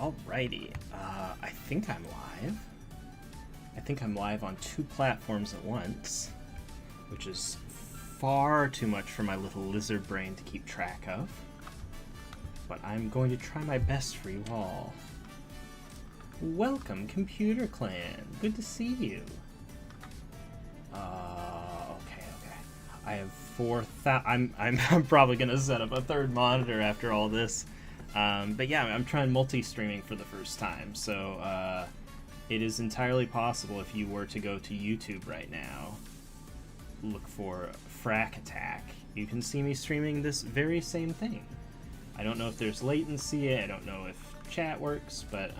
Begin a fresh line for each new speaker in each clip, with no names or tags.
Alrighty, I think I'm live. I think I'm live on 2 platforms at once, which is far too much for my little lizard brain to keep track of. But I'm going to try my best for you all. Welcome, Computer Clan. Good to see you. Okay. I have 4,000. I'm probably gonna set up a 3rd monitor after all this. But yeah, I'm trying multi-streaming for the first time, so it is entirely possible if you were to go to YouTube right now, look for FrackAttack, you can see me streaming this very same thing. I don't know if there's latency, I don't know if chat works, but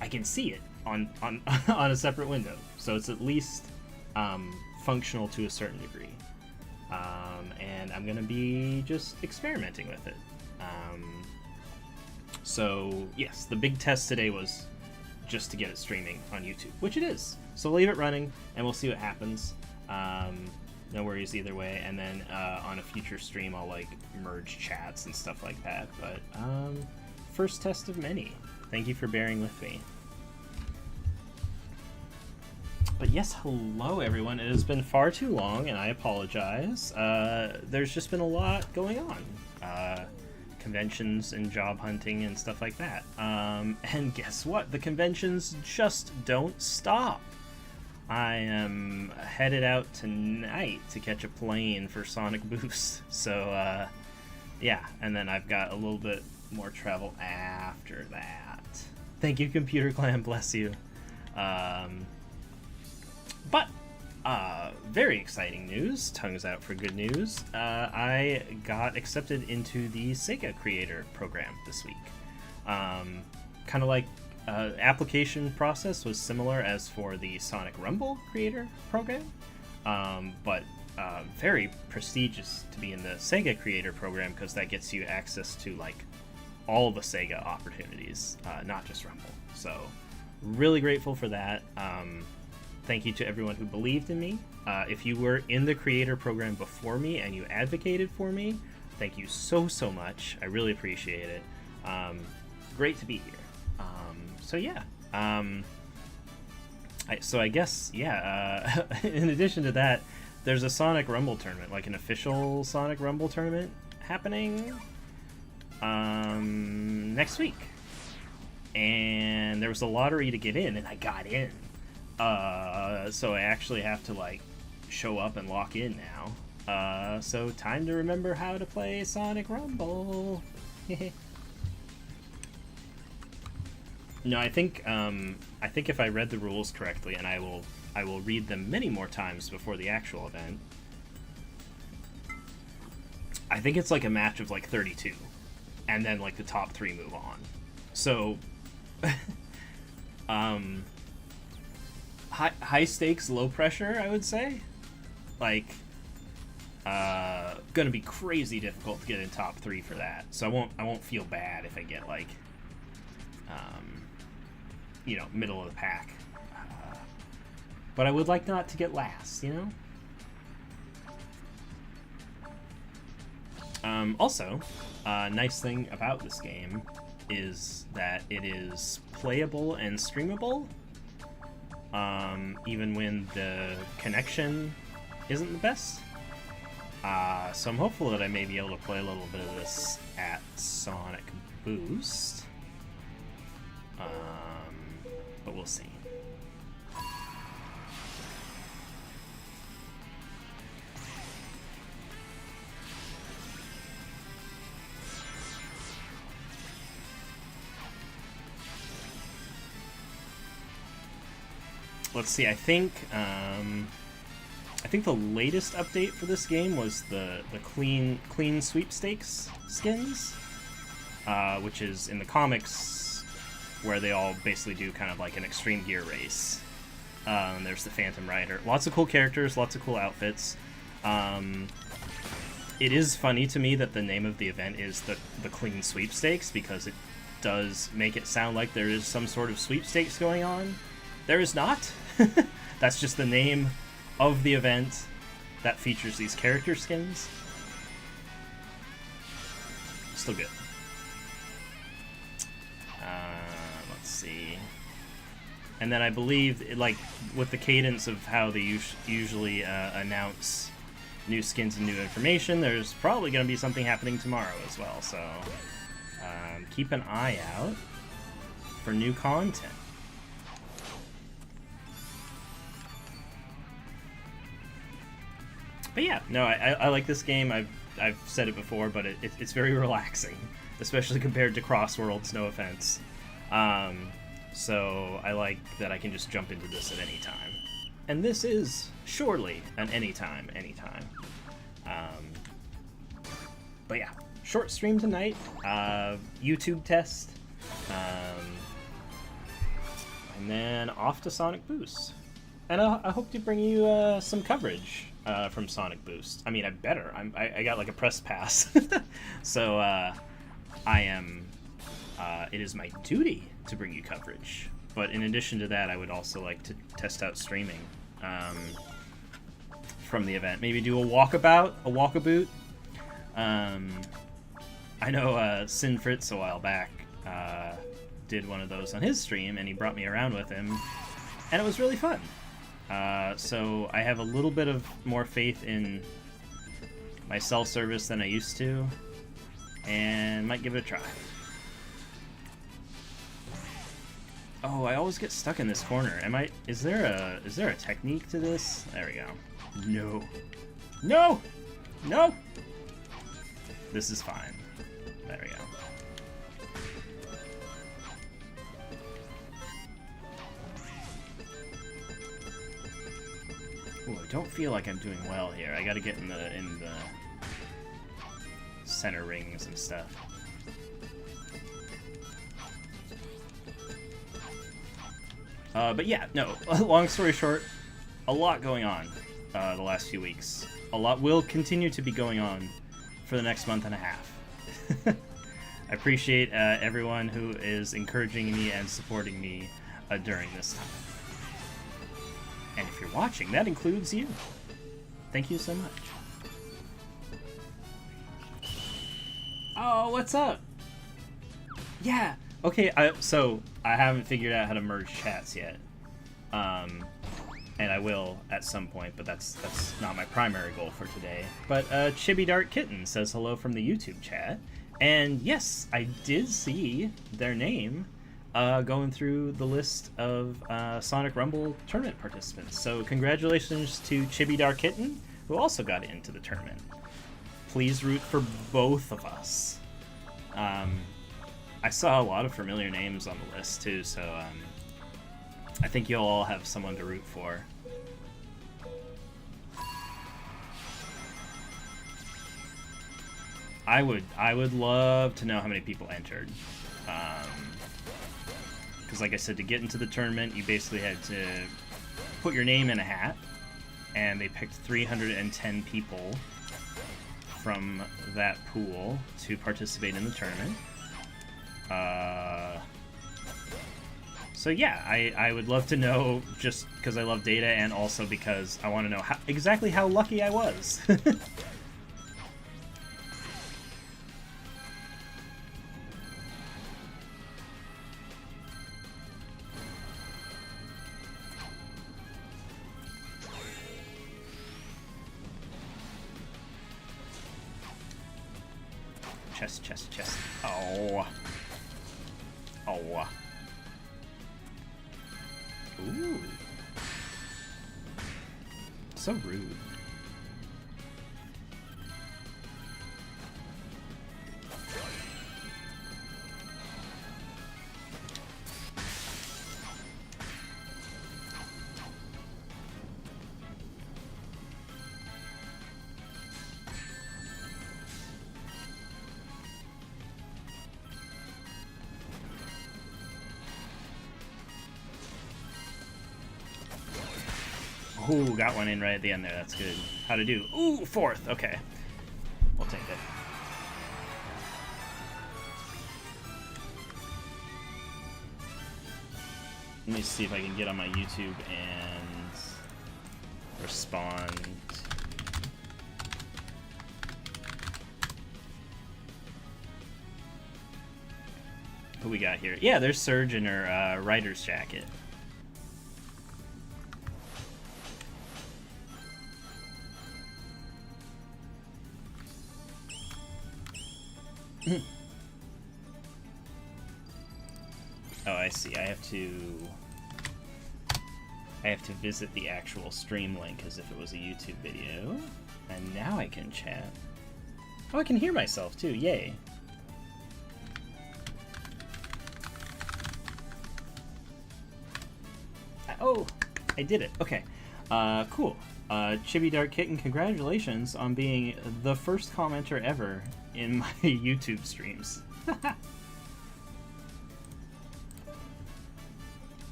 I can see it on on a separate window, so it's at least functional to a certain degree. And I'm gonna be just experimenting with it. So yes, the big test today was just to get it streaming on YouTube, which it is. So leave it running and we'll see what happens. No worries either way. And then on a future stream, I'll like merge chats and stuff like that. But first test of many. Thank you for bearing with me. But yes, hello everyone. It has been far too long and I apologize. There's just been a lot going on. Conventions and job hunting and stuff like that. And guess what? The conventions just don't stop. I am headed out tonight to catch a plane for Sonic Boost. So, yeah, and then I've got a little bit more travel after that. Thank you, Computer Clan, bless you. But very exciting news, tongues out for good news. I got accepted into the Sega Creator Program this week. Kind of like application process was similar as for the Sonic Rumble Creator Program, but very prestigious to be in the Sega Creator Program because that gets you access to like all the Sega opportunities, not just Rumble. So really grateful for that. Thank you to everyone who believed in me. If you were in the creator program before me and you advocated for me, thank you so much. I really appreciate it. Great to be here. So yeah. I guess, yeah, in addition to that, there's a Sonic Rumble tournament, like an official Sonic Rumble tournament happening next week. And there was a lottery to get in, and I got in. So I actually have to like show up and lock in now. So time to remember how to play Sonic Rumble. No, I think if I read the rules correctly, and I will read them many more times before the actual event. I think it's like a match of like 32, and then like the top 3 move on. So, high stakes, low pressure, I would say. Like, gonna be crazy difficult to get in top 3 for that. So I won't feel bad if I get like, you know, middle of the pack. But I would like not to get last, you know? Also, nice thing about this game is that it is playable and streamable. Even when the connection isn't the best. So I'm hopeful that I may be able to play a little bit of this at Sonic Boost. But we'll see. Let's see, I think the latest update for this game was the clean sweepstakes skins, which is in the comics where they all basically do kind of like an extreme gear race. There's the Phantom Rider. Lots of cool characters, lots of cool outfits. It is funny to me that the name of the event is the clean sweepstakes, because it does make it sound like there is some sort of sweepstakes going on. There is not. That's just the name of the event that features these character skins. Still good. And then I believe, like, with the cadence of how they usually announce new skins and new information, there's probably going to be something happening tomorrow as well. So keep an eye out for new content. But yeah, no, I like this game. I've said it before, but it's very relaxing, especially compared to Crossworlds, no offense. So I like that I can just jump into this at any time. And this is surely an anytime. But yeah, short stream tonight, YouTube test, and then off to Sonic Boost. And I hope to bring you some coverage from Sonic Boost. I mean, I better. I got like a press pass, so I am. It is my duty to bring you coverage. But in addition to that, I would also like to test out streaming from the event. Maybe do a walkabout. I know Sin Fritz a while back did one of those on his stream, and he brought me around with him, and it was really fun. So I have a little bit of more faith in my cell service than I used to, and might give it a try. Oh, I always get stuck in this corner. Is there a technique to this? There we go. No! This is fine. There we go. Ooh, I don't feel like I'm doing well here. I gotta get in the center rings and stuff. But yeah, no, long story short, a lot going on the last few weeks. A lot will continue to be going on for the next month and a half. I appreciate everyone who is encouraging me and supporting me during this time. And if you're watching, that includes you. Thank you so much. Oh, what's up? Yeah. Okay, so I haven't figured out how to merge chats yet. And I will at some point, but that's not my primary goal for today. But Chibi Dart Kitten says hello from the YouTube chat. And yes, I did see their name going through the list of Sonic Rumble tournament participants. So congratulations to Chibi Dart Kitten, who also got into the tournament. Please root for both of us. I saw a lot of familiar names on the list too, so I think you'll all have someone to root for. I would love to know how many people entered, because like I said, to get into the tournament, you basically had to put your name in a hat, and they picked 310 people from that pool to participate in the tournament. So yeah, I would love to know, just because I love data and also because I want to know exactly how lucky I was. Chest. Oh. Ooh. So rude. Ooh, got one in right at the end there. That's good. How to do? Ooh, fourth. Okay. We'll take it. Let me see if I can get on my YouTube and respond. Who we got here? Yeah, there's Surge in her writer's jacket. Oh, I see. I have to visit the actual stream link as if it was a YouTube video. And now I can chat. Oh, I can hear myself too. Yay. Oh, I did it. Okay. Cool. Chibi Dark Kitten, congratulations on being the first commenter ever in my YouTube streams.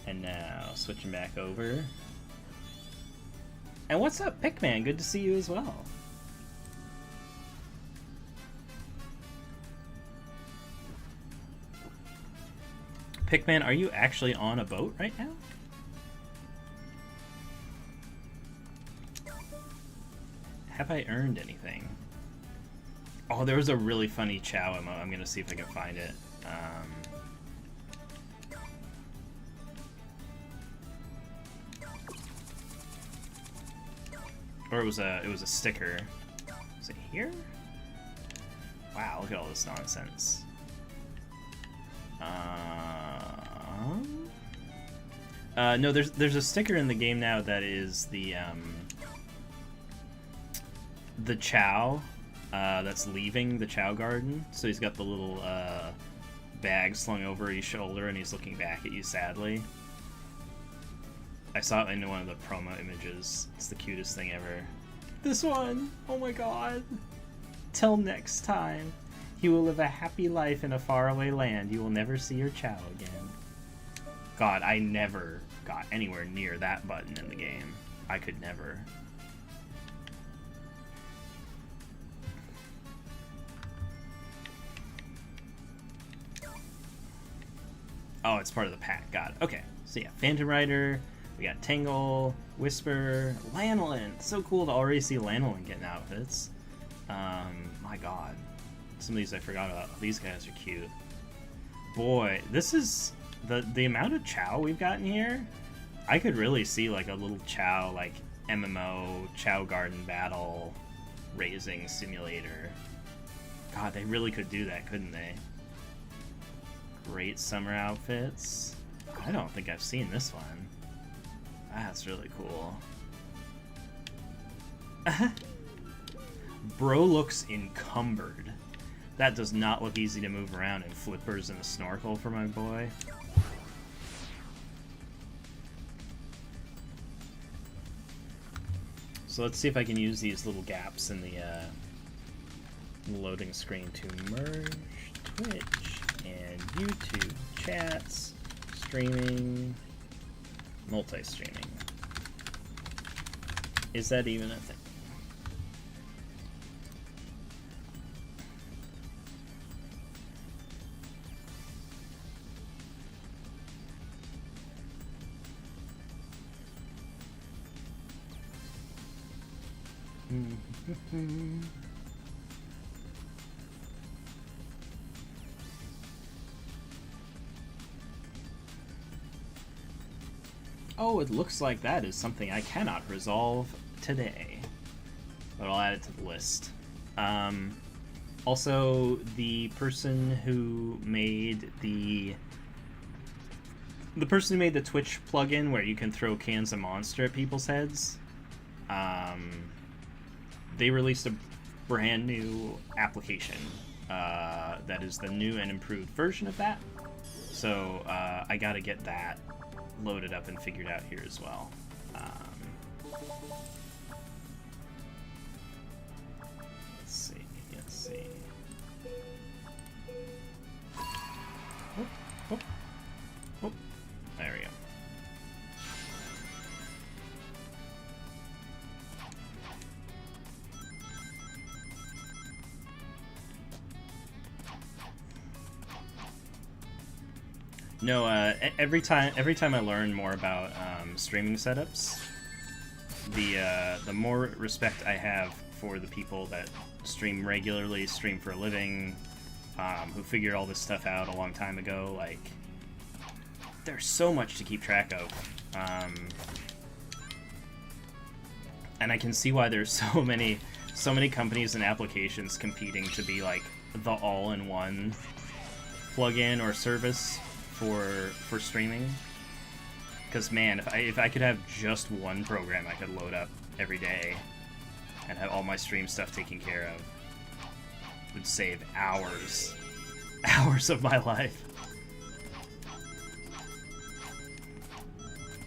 And now, switching back over. And what's up, Pickman? Good to see you as well. Pickman, are you actually on a boat right now? Have I earned anything? Oh, there was a really funny Chow emote. I'm gonna see if I can find it. Or it was a sticker. Is it here? Wow, look at all this nonsense. No, there's a sticker in the game now that is the Chow that's leaving the Chow Garden. So he's got the little bag slung over his shoulder and he's looking back at you sadly. I saw it in one of the promo images. It's the cutest thing ever. This one! Oh my god! Till next time, you will live a happy life in a faraway land. You will never see your Chow again. God, I never got anywhere near that button in the game. I could never. Oh, it's part of the pack. Got it. Okay. So yeah, Phantom Rider. We got Tangle, Whisper, Lanolin. So cool to already see Lanolin getting outfits. My god. Some of these I forgot about. These guys are cute. Boy, this is... The amount of Chow we've gotten here, I could really see like a little Chow, like MMO, Chow Garden Battle, raising simulator. God, they really could do that, couldn't they? Great summer outfits. I don't think I've seen this one. That's really cool. Bro looks encumbered. That does not look easy to move around in flippers and a snorkel for my boy. So let's see if I can use these little gaps in the loading screen to merge Twitch and YouTube chats, streaming, multi-streaming. Is that even a thing? Oh, it looks like that is something I cannot resolve today. But I'll add it to the list. Also, the person who made the Twitch plugin where you can throw cans of Monster at people's heads, they released a brand new application that is the new and improved version of that. So I gotta get that loaded up and figured out here as well. Let's see. Oh, there we go. No, every time I learn more about streaming setups, the more respect I have for the people that stream regularly, stream for a living, who figured all this stuff out a long time ago. Like, there's so much to keep track of, and I can see why there's so many so many companies and applications competing to be like the all-in-one plugin or service for streaming. Because man, if I could have just one program I could load up every day and have all my stream stuff taken care of, it would save hours of my life.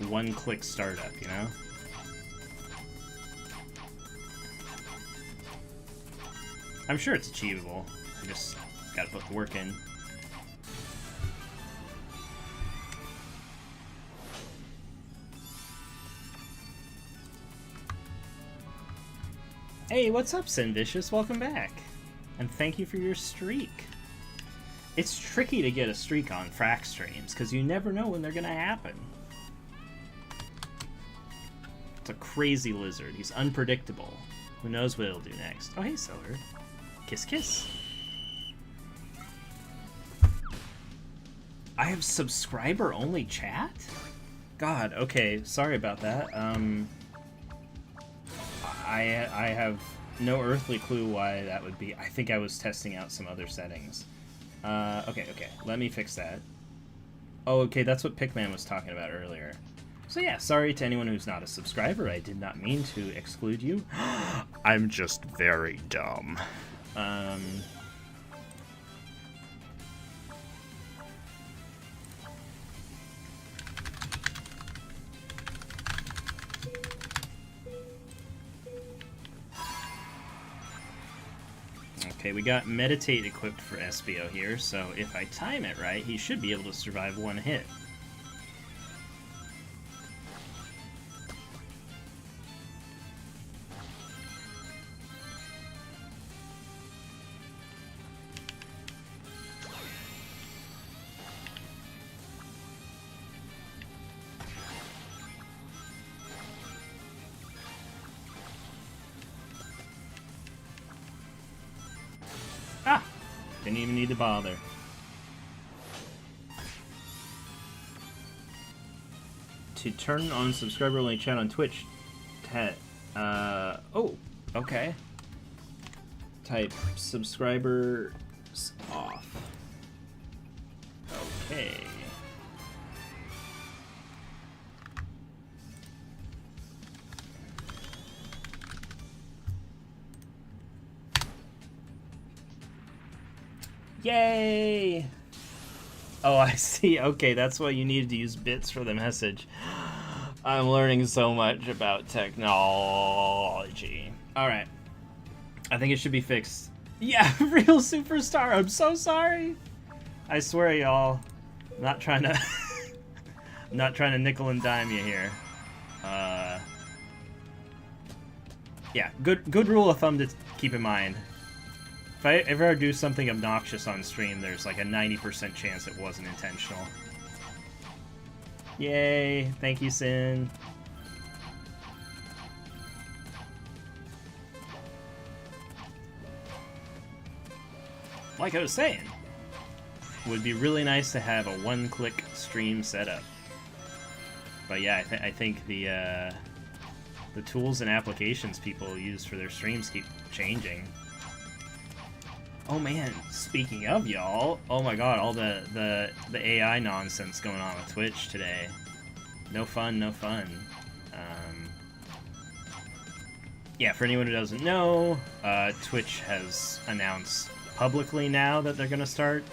One-click startup, you know? I'm sure it's achievable. I just gotta put the work in. Hey, what's up, Sinvicious? Welcome back. And thank you for your streak. It's tricky to get a streak on Frack streams, because you never know when they're gonna happen. It's a crazy lizard. He's unpredictable. Who knows what he'll do next? Oh, hey, Silver. Kiss, kiss. I have subscriber-only chat? God, okay, sorry about that. I have no earthly clue why that would be. I think I was testing out some other settings. Okay, let me fix that. Oh, okay, that's what Pickman was talking about earlier. So yeah, sorry to anyone who's not a subscriber. I did not mean to exclude you. I'm just very dumb. Okay, we got Meditate equipped for SBO here, so if I time it right, he should be able to survive one hit. Didn't even need to bother. To turn on subscriber-only chat on Twitch, oh, okay. Type subscribers off. Okay. Yay! Oh, I see. Okay, that's why you needed to use bits for the message. I'm learning so much about technology. Alright. I think it should be fixed. Yeah, real superstar. I'm so sorry. I swear, y'all. I'm not trying to... I'm not trying to nickel and dime you here. Yeah, good rule of thumb to keep in mind. If I ever do something obnoxious on stream, there's like a 90% chance it wasn't intentional. Yay! Thank you, Sin. Like I was saying, it would be really nice to have a one-click stream setup. But yeah, I think the tools and applications people use for their streams keep changing. Oh man, speaking of y'all, oh my god, all the AI nonsense going on with Twitch today. No fun, no fun. Yeah, for anyone who doesn't know, Twitch has announced publicly now that they're gonna start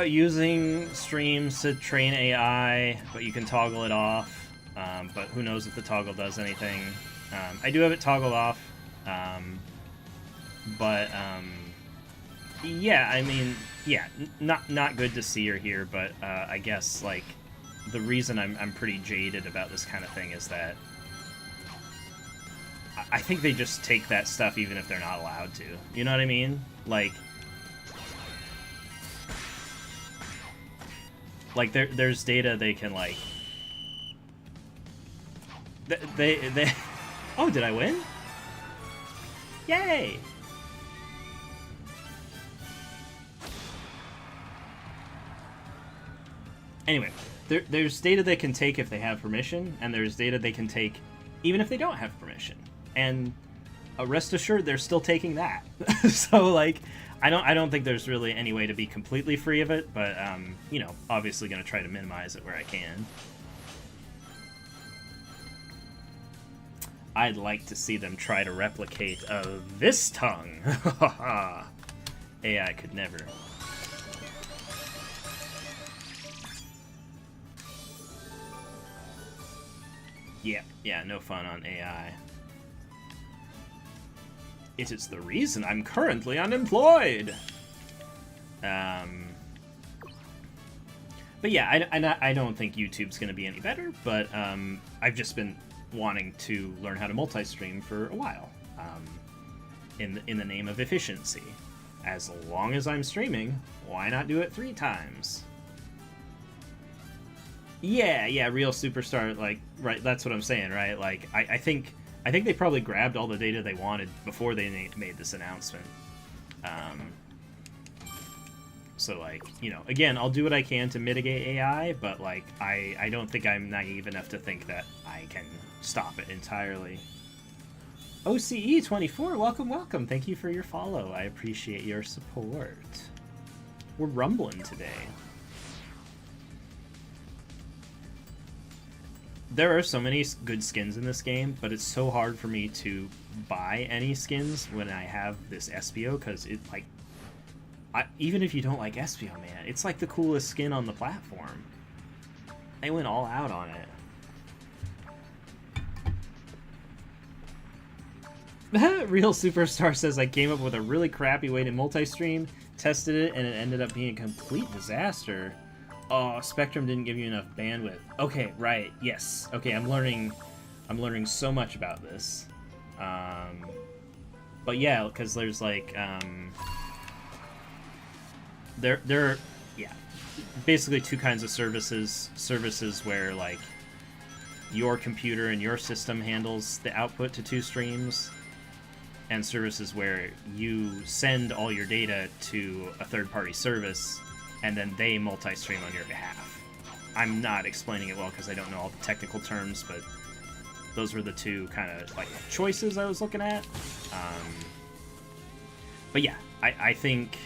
using streams to train AI, but you can toggle it off. But who knows if the toggle does anything. I do have it toggled off. But, yeah, I mean, yeah, not good to see or hear, but, I guess, like, the reason I'm pretty jaded about this kind of thing is that I think they just take that stuff even if they're not allowed to. You know what I mean? Like there's data they can, like... They... Oh, did I win? Yay! Anyway, there's data they can take if they have permission, and there's data they can take even if they don't have permission. And rest assured they're still taking that. So like, I don't think there's really any way to be completely free of it, but you know, obviously going to try to minimize it where I can. I'd like to see them try to replicate this tongue. AI could never. Yeah, no fun on AI. It is the reason I'm currently unemployed. But yeah, I don't think YouTube's going to be any better, but I've just been wanting to learn how to multi-stream for a while, in the name of efficiency. As long as I'm streaming, why not do it 3 times? Yeah, real superstar, like, right, that's what I'm saying, right? Like, I think they probably grabbed all the data they wanted before they made this announcement. So, like, you know, again, I'll do what I can to mitigate AI, but, like, I don't think I'm naive enough to think that I can stop it entirely. OCE24, welcome. Thank you for your follow. I appreciate your support. We're rumbling today. There are so many good skins in this game, but it's so hard for me to buy any skins when I have this Espio, because it, like, even if you don't like Espio, man, it's like the coolest skin on the platform. They went all out on it. Real Superstar says, I came up with a really crappy way to multi-stream, tested it, and it ended up being a complete disaster. Oh, Spectrum didn't give you enough bandwidth. Okay, right, yes. Okay, I'm learning so much about this. But yeah, because there's like, there are, yeah, basically 2 kinds of services. Services where, like, your computer and your system handles the output to 2 streams, and services where you send all your data to a third-party service, and then they multi-stream on your behalf. I'm not explaining it well because I don't know all the technical terms, but those were the 2 kind of, like, choices I was looking at. But yeah, I think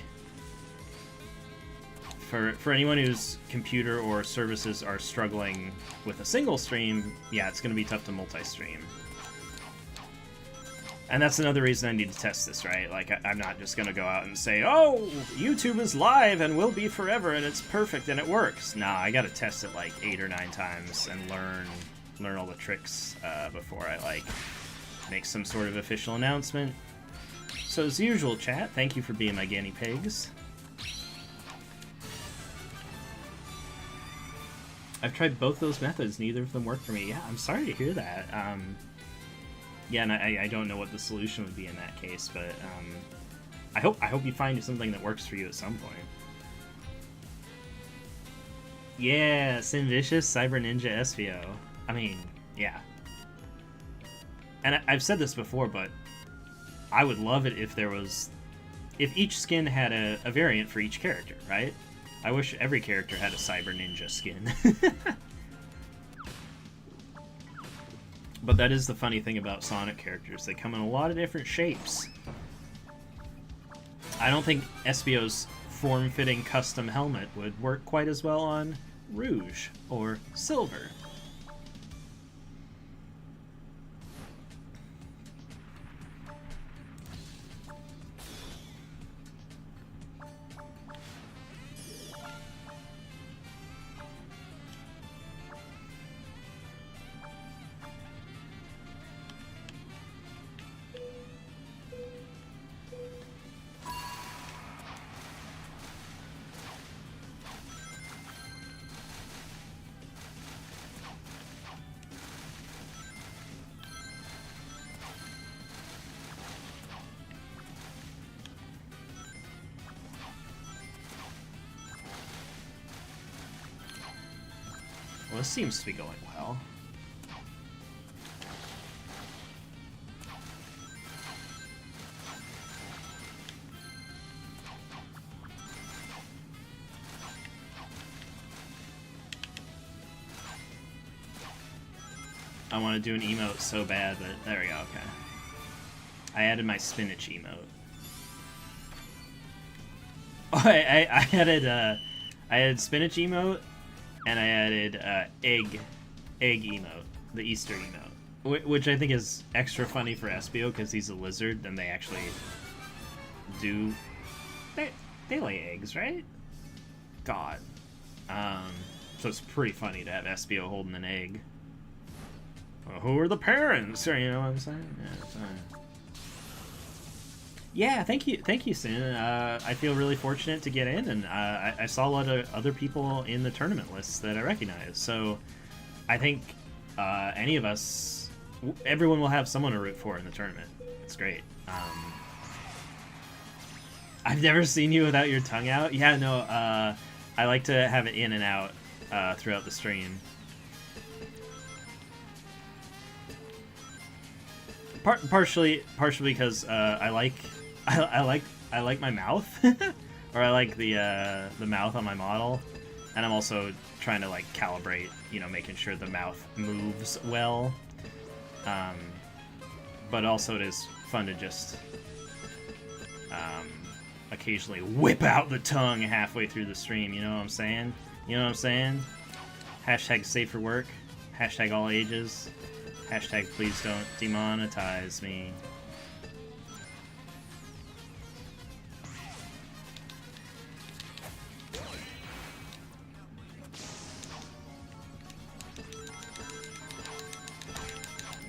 for anyone whose computer or services are struggling with a single stream, yeah, it's going to be tough to multi-stream. And that's another reason I need to test this, right? Like, I'm not just going to go out and say, oh, YouTube is live and will be forever and it's perfect and it works. Nah, I got to test it like 8 or 9 times and learn all the tricks before I, like, make some sort of official announcement. So as usual, chat, thank you for being my guinea pigs. I've tried both those methods. Neither of them worked for me. Yeah, I'm sorry to hear that. Yeah, and I don't know what the solution would be in that case, but I hope you find something that works for you at some point. Yeah, Sin Vicious, Cyber Ninja, Espio. I mean, yeah. And I've said this before, but I would love it if there was... if each skin had a variant for each character, right? I wish every character had a Cyber Ninja skin. But that is the funny thing about Sonic characters. They come in a lot of different shapes. I don't think Espio's form-fitting custom helmet would work quite as well on Rouge or Silver. Well, this seems to be going well. I want to do an emote so bad, but there we go, okay. I added my spinach emote. Oh, I added spinach emote, and I added egg emote, the Easter emote, which I think is extra funny for Espio because he's a lizard, and they actually do they lay eggs, right? God. So it's pretty funny to have Espio holding an egg. Well, who are the parents? Or, you know what I'm saying? Yeah, it's fine. Yeah, thank you, Sin. I feel really fortunate to get in, and I saw a lot of other people in the tournament lists that I recognize. So I think any of us, everyone will have someone to root for in the tournament. It's great. I've never seen you without your tongue out. Yeah, no, I like to have it in and out throughout the stream. Partially because I like my mouth, or I like the mouth on my model, and I'm also trying to like calibrate, you know, making sure the mouth moves well. But also it is fun to just occasionally whip out the tongue halfway through the stream. You know what I'm saying? You know what I'm saying? Hashtag safe for work. Hashtag all ages. Hashtag please don't demonetize me.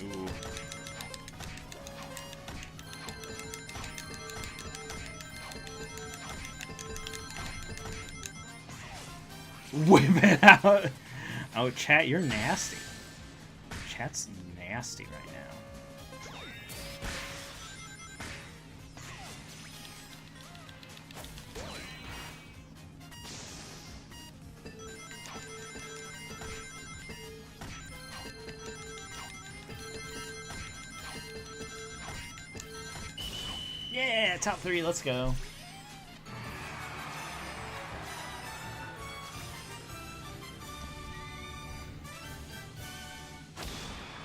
Ooh. Whip it out! Oh, chat, you're nasty. Chat's nasty right now. Yeah, top 3, let's go.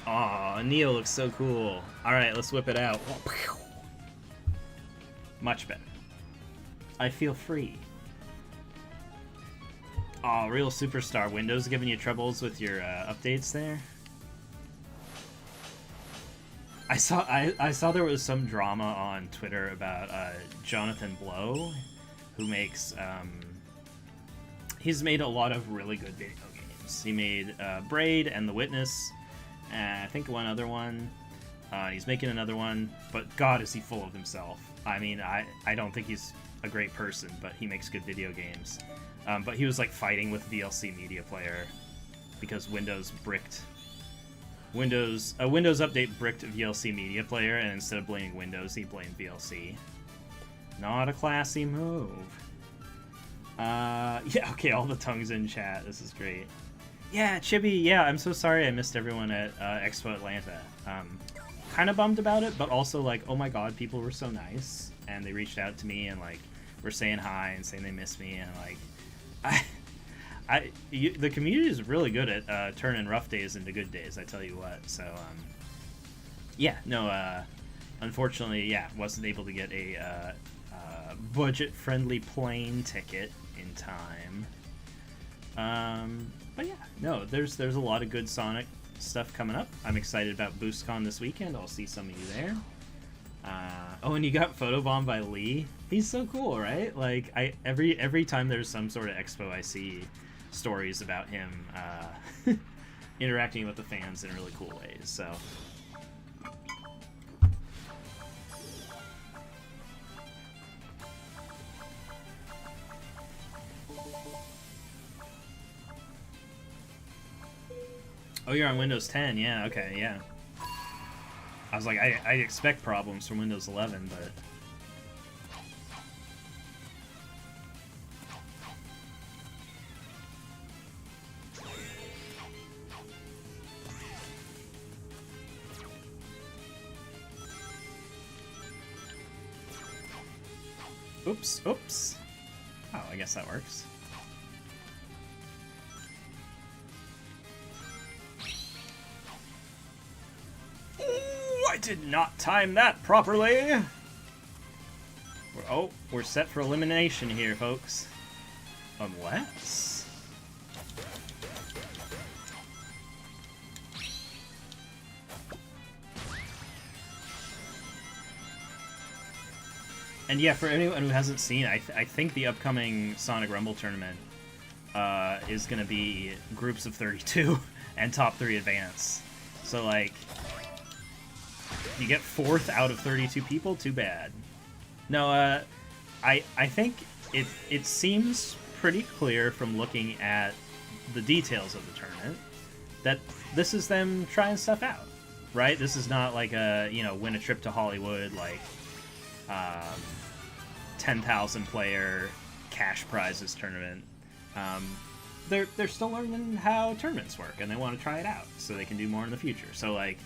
Aw, Neo looks so cool. Alright, let's whip it out. Much better. I feel free. Aw, real superstar. Windows giving you troubles with your updates there? I saw there was some drama on Twitter about Jonathan Blow, who makes he's made a lot of really good video games. He made Braid and The Witness, and I think one other one. He's making another one, but God, is he full of himself. I mean, I don't think he's a great person, but he makes good video games. But he was like fighting with VLC Media Player because Windows bricked. A Windows update bricked VLC Media Player, and instead of blaming Windows, he blamed VLC. Not a classy move. Yeah, okay, all the tongues in chat. This is great. Yeah, Chibi, yeah, I'm so sorry I missed everyone at Expo Atlanta. Kind of bummed about it, but also like, oh my god, people were so nice, and they reached out to me and like were saying hi and saying they miss me, and like, the community is really good at turning rough days into good days, I tell you what. So, yeah, no, unfortunately, yeah, wasn't able to get a budget-friendly plane ticket in time. But yeah, no, there's a lot of good Sonic stuff coming up. I'm excited about BoostCon this weekend. I'll see some of you there. Oh, and you got photobombed by Lee. He's so cool, right? Like, every time there's some sort of expo, I see stories about him interacting with the fans in really cool ways. So. Oh, you're on Windows 10, yeah, okay, yeah. I was like, I expect problems from Windows 11, but... Oops, oops. Oh, I guess that works. I did not time that properly. We're set for elimination here, folks. Unless... And yeah, for anyone who hasn't seen, I think the upcoming Sonic Rumble tournament is going to be groups of 32 and top 3 advance. So, like, you get 4th out of 32 people? Too bad. No, I think it seems pretty clear from looking at the details of the tournament that this is them trying stuff out, right? This is not like a, you know, win a trip to Hollywood, like, 10,000 player cash prizes tournament. They're still learning how tournaments work, and they want to try it out so they can do more in the future. So, like,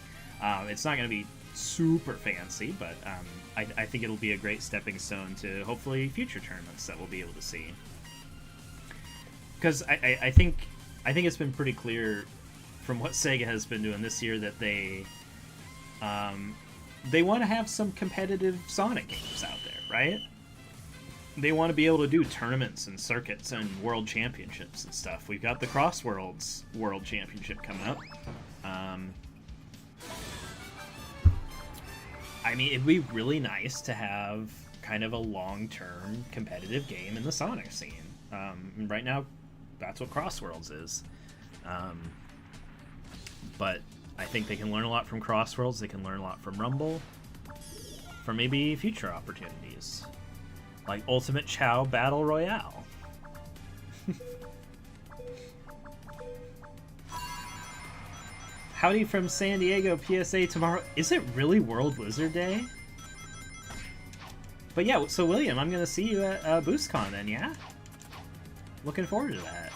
it's not going to be super fancy, but I think it'll be a great stepping stone to hopefully future tournaments that we'll be able to see. Because I think it's been pretty clear from what Sega has been doing this year that they want to have some competitive Sonic games out there, right? They want to be able to do tournaments and circuits and world championships and stuff. We've got the Cross Worlds World Championship coming up. I mean, it'd be really nice to have kind of a long-term competitive game in the Sonic scene. Right now, that's what Cross Worlds is. But I think they can learn a lot from Cross Worlds. They can learn a lot from Rumble. For maybe future opportunities. Like Ultimate Chow Battle Royale. Howdy from San Diego, PSA tomorrow. Is it really World Blizzard Day? But yeah, so William, I'm gonna see you at BoostCon then, yeah? Looking forward to that.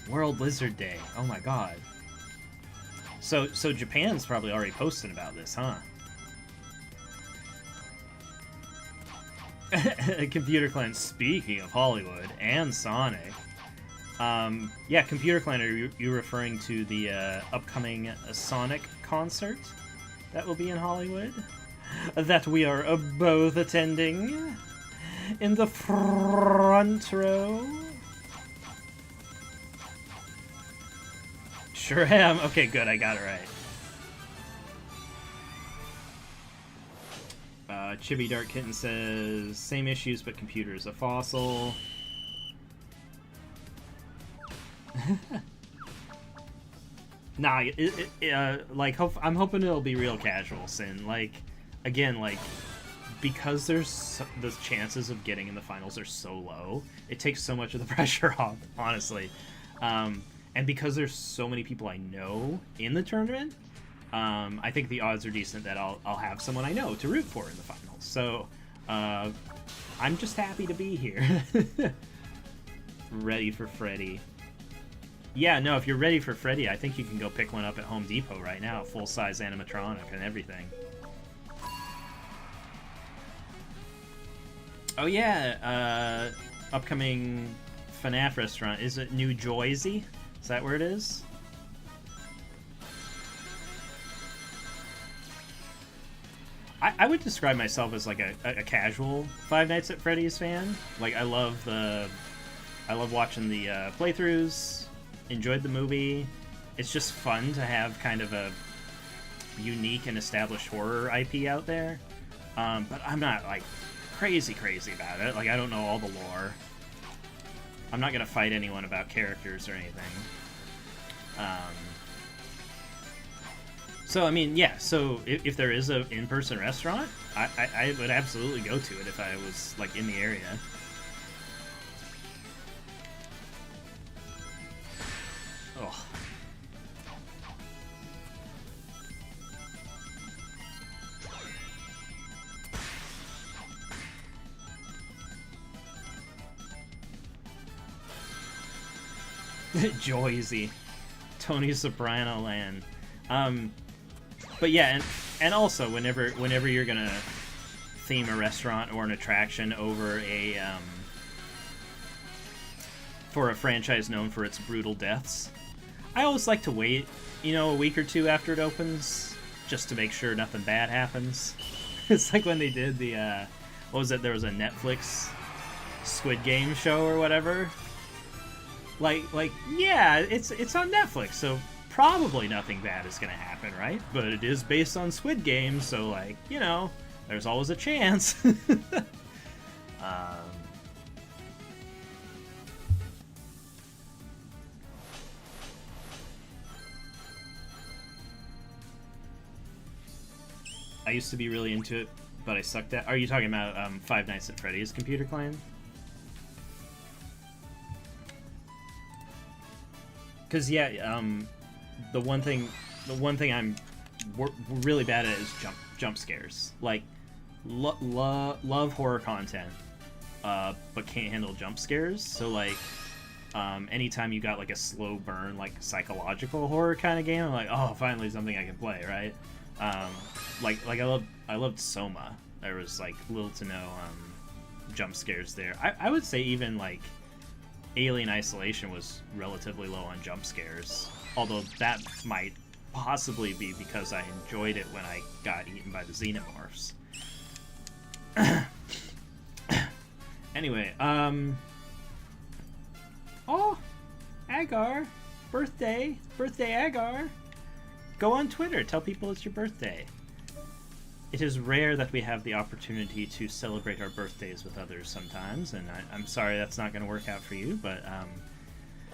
World Blizzard Day. Oh my god. So Japan's probably already posting about this, huh? Computer Clan, speaking of Hollywood and Sonic. Yeah, Computer Clan, are you referring to the upcoming Sonic concert that will be in Hollywood? That we are both attending in the front row? Sure am. Okay, good, I got it right. Chibi Dark Kitten says, same issues, but computer is a fossil. Nah, like, I'm hoping it'll be real casual, Sin. Like, again, like, because the chances of getting in the finals are so low, it takes so much of the pressure off, honestly. And because there's so many people I know in the tournament, I think the odds are decent that I'll have someone I know to root for in the finals. So, I'm just happy to be here. Ready for Freddy. Yeah, no, if you're ready for Freddy, I think you can go pick one up at Home Depot right now. Full-size animatronic and everything. Oh yeah, upcoming FNAF restaurant. Is it New Joyzy? Is that where it is? I would describe myself as like a casual Five Nights at Freddy's fan. Like, I love watching the playthroughs. Enjoyed the movie. It's just fun to have kind of a unique and established horror IP out there. But I'm not like crazy about it. Like, I don't know all the lore. I'm not gonna fight anyone about characters or anything. So, I mean, yeah, so if there is an in-person restaurant, I would absolutely go to it if I was, like, in the area. Oh. Joyzy. Tony Soprano land. But yeah, and also whenever you're gonna theme a restaurant or an attraction over a for a franchise known for its brutal deaths, I always like to wait, a week or two after it opens, just to make sure nothing bad happens. It's like when they did the what was it? There was a Netflix Squid Game show or whatever. Like yeah, it's on Netflix, so probably nothing bad is gonna happen, right? But it is based on Squid Game, so like, you know, there's always a chance. I used to be really into it, but I sucked at. Are you talking about Five Nights at Freddy's Computer Clan? Because yeah, the one thing I'm really bad at is jump scares. Like, love horror content, but can't handle jump scares. So like, anytime you got like a slow burn, like psychological horror kind of game, I'm like, oh, finally something I can play, right? Like I loved Soma. There was like little to no jump scares there. I would say even like Alien Isolation was relatively low on jump scares, although that might possibly be because I enjoyed it when I got eaten by the xenomorphs. Anyway, oh, Agar, birthday Agar. Go on Twitter, tell people it's your birthday. It is rare that we have the opportunity to celebrate our birthdays with others sometimes, and I'm sorry that's not going to work out for you, but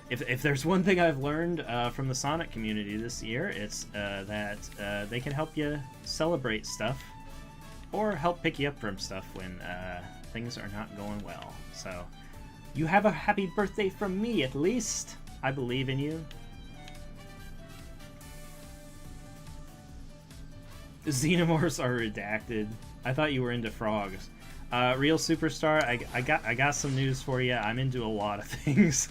if there's one thing I've learned from the Sonic community this year, it's that they can help you celebrate stuff, or help pick you up from stuff when things are not going well. So, you have a happy birthday from me, at least. I believe in you. Xenomorphs are redacted. I thought you were into frogs. Real Superstar, I got some news for you. I'm into a lot of things.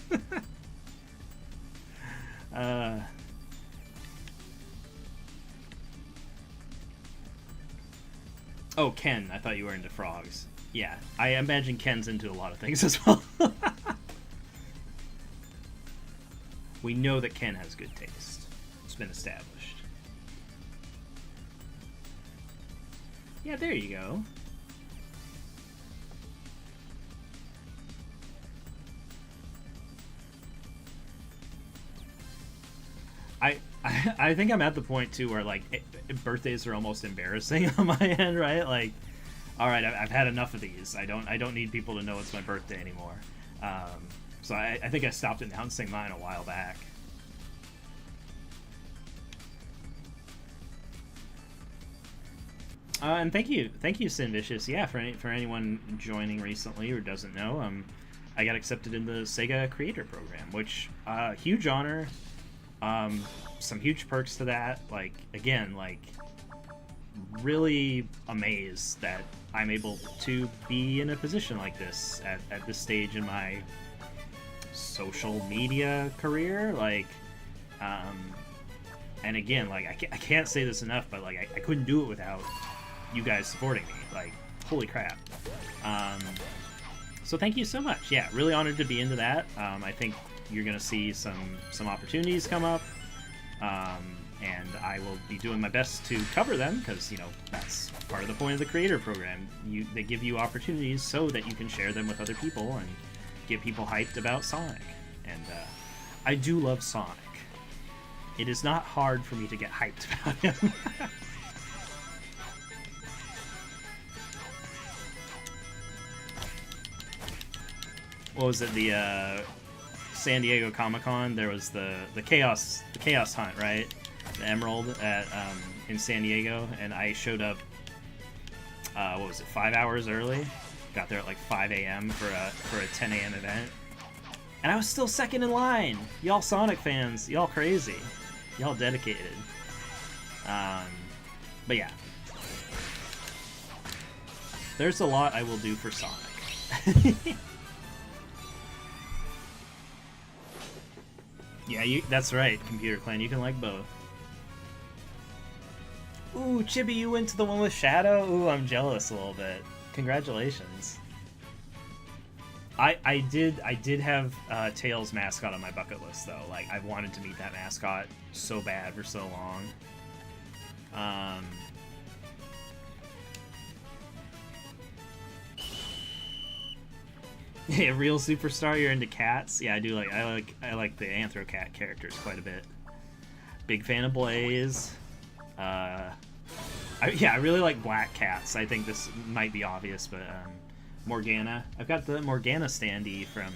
Oh, Ken, I thought you were into frogs. Yeah, I imagine Ken's into a lot of things as well. We know that Ken has good taste. It's been established. Yeah, there you go. I think I'm at the point too where like birthdays are almost embarrassing on my end, right? Like, all right, I've had enough of these. I don't need people to know it's my birthday anymore. So I think I stopped announcing mine a while back. And thank you, Sin Vicious. Yeah, for anyone joining recently or doesn't know, I got accepted in the Sega Creator Program, which huge honor. Some huge perks to that. Like, again, like, really amazed that I'm able to be in a position like this at this stage in my social media career. Like, and again, like, I can't say this enough, but like, I couldn't do it without you guys supporting me. Like, holy crap. So thank you so much. Yeah, really honored to be into that. I think you're gonna see some opportunities come up, and I will be doing my best to cover them, because, you know, that's part of the point of the creator program. They give you opportunities so that you can share them with other people and get people hyped about Sonic. And I do love Sonic. It is not hard for me to get hyped about him. What was it, the San Diego Comic-Con? There was the Chaos Hunt, right? The Emerald at in San Diego, and I showed up. What was it? 5 hours early. Got there at like 5 a.m. for a 10 a.m. event, and I was still second in line. Y'all Sonic fans, y'all crazy, y'all dedicated. But yeah, there's a lot I will do for Sonic. Yeah, that's right, Computer Clan. You can like both. Ooh, Chibi, you went to the one with Shadow? Ooh, I'm jealous a little bit. Congratulations. I did have Tails mascot on my bucket list, though. Like, I've wanted to meet that mascot so bad for so long. Um, yeah, real superstar. You're into cats. Yeah, I do like. I like the Anthro Cat characters quite a bit. Big fan of Blaze. Yeah, I really like black cats. I think this might be obvious, but Morgana. I've got the Morgana standee from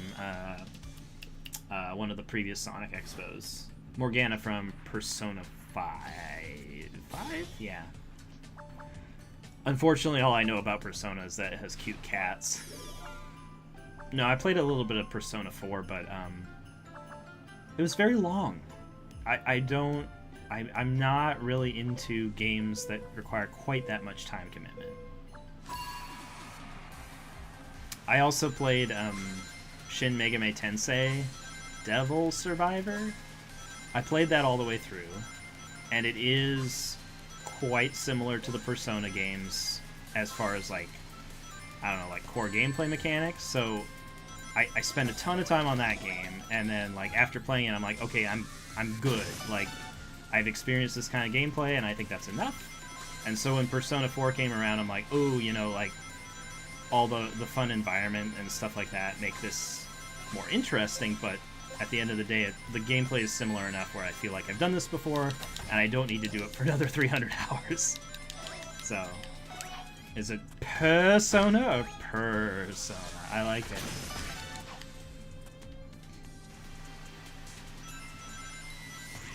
one of the previous Sonic Expos. Morgana from Persona 5. 5? Yeah. Unfortunately, all I know about Persona is that it has cute cats. No, I played a little bit of Persona 4, but it was very long. I'm not really into games that require quite that much time commitment. I also played Shin Megami Tensei Devil Survivor. I played that all the way through, and it is quite similar to the Persona games as far as, like, I don't know, like core gameplay mechanics. So I spent a ton of time on that game, and then, like, after playing it, I'm like, okay, I'm good. Like, I've experienced this kind of gameplay, and I think that's enough. And so when Persona 4 came around, I'm like, ooh, you know, like, all the fun environment and stuff like that make this more interesting, but at the end of the day, the gameplay is similar enough where I feel like I've done this before, and I don't need to do it for another 300 hours. So, is it Persona or Persona? I like it.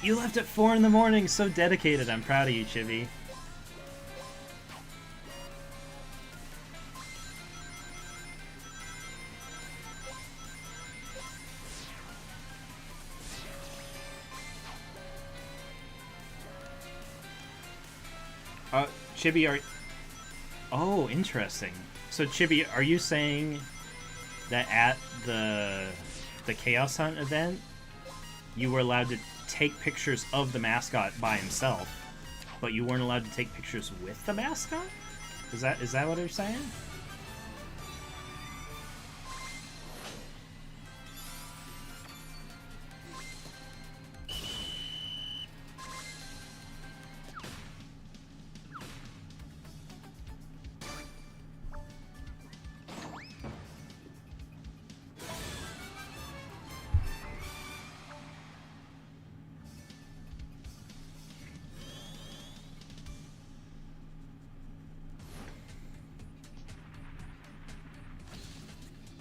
You left at 4 in the morning, so dedicated. I'm proud of you, Chibi. Chibi, are... Oh, interesting. So, Chibi, are you saying that at the Chaos Hunt event, you were allowed to take pictures of the mascot by himself, but you weren't allowed to take pictures with the mascot? Is that what you're saying?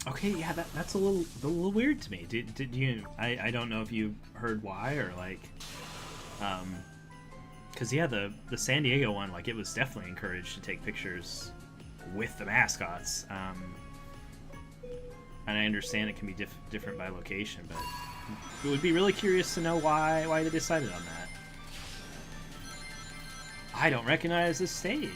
Okay, yeah, that's a little weird to me. Did you? I don't know if you heard why, or like, because yeah, the San Diego one, like, it was definitely encouraged to take pictures with the mascots. And I understand it can be different by location, but it would be really curious to know why they decided on that. I don't recognize this stage.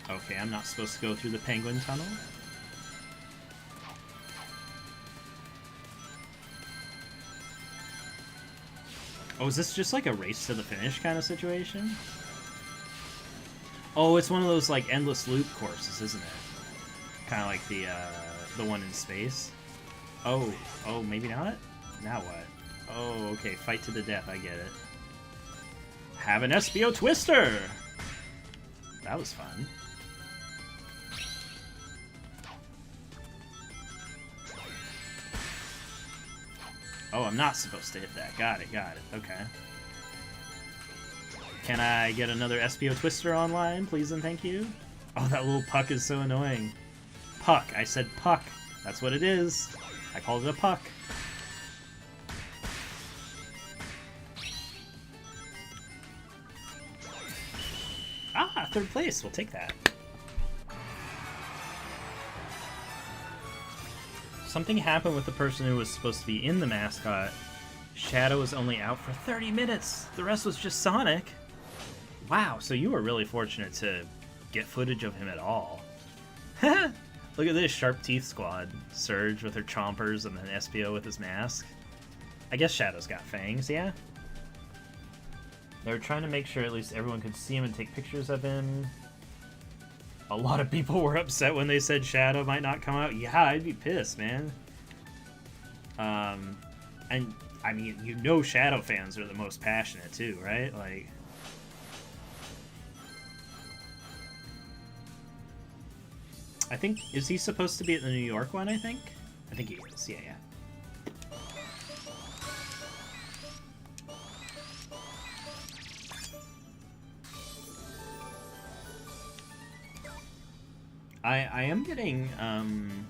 Okay, I'm not supposed to go through the penguin tunnel. Oh, is this just like a race to the finish kind of situation? Oh, it's one of those like endless loop courses, isn't it? Kind of like the one in space. Oh, maybe not? Now what? Oh, okay, fight to the death, I get it. Have an SBO Twister! That was fun. Oh, I'm not supposed to hit that. Got it. Okay. Can I get another SBO Twister online, please and thank you? Oh, that little puck is so annoying. Puck. I said puck. That's what it is. I called it a puck. Ah, 3rd place. We'll take that. Something happened with the person who was supposed to be in the mascot. Shadow was only out for 30 minutes. The rest was just Sonic. Wow, so you were really fortunate to get footage of him at all. Look at this Sharp Teeth squad. Surge with her chompers and then SPO with his mask. I guess Shadow's got fangs, yeah? They were trying to make sure at least everyone could see him and take pictures of him. A lot of people were upset when they said Shadow might not come out. Yeah, I'd be pissed, man. And I mean, you know Shadow fans are the most passionate too, right? Like... I think... Is he supposed to be at the New York one, I think? I think he is, yeah. I am getting, I'm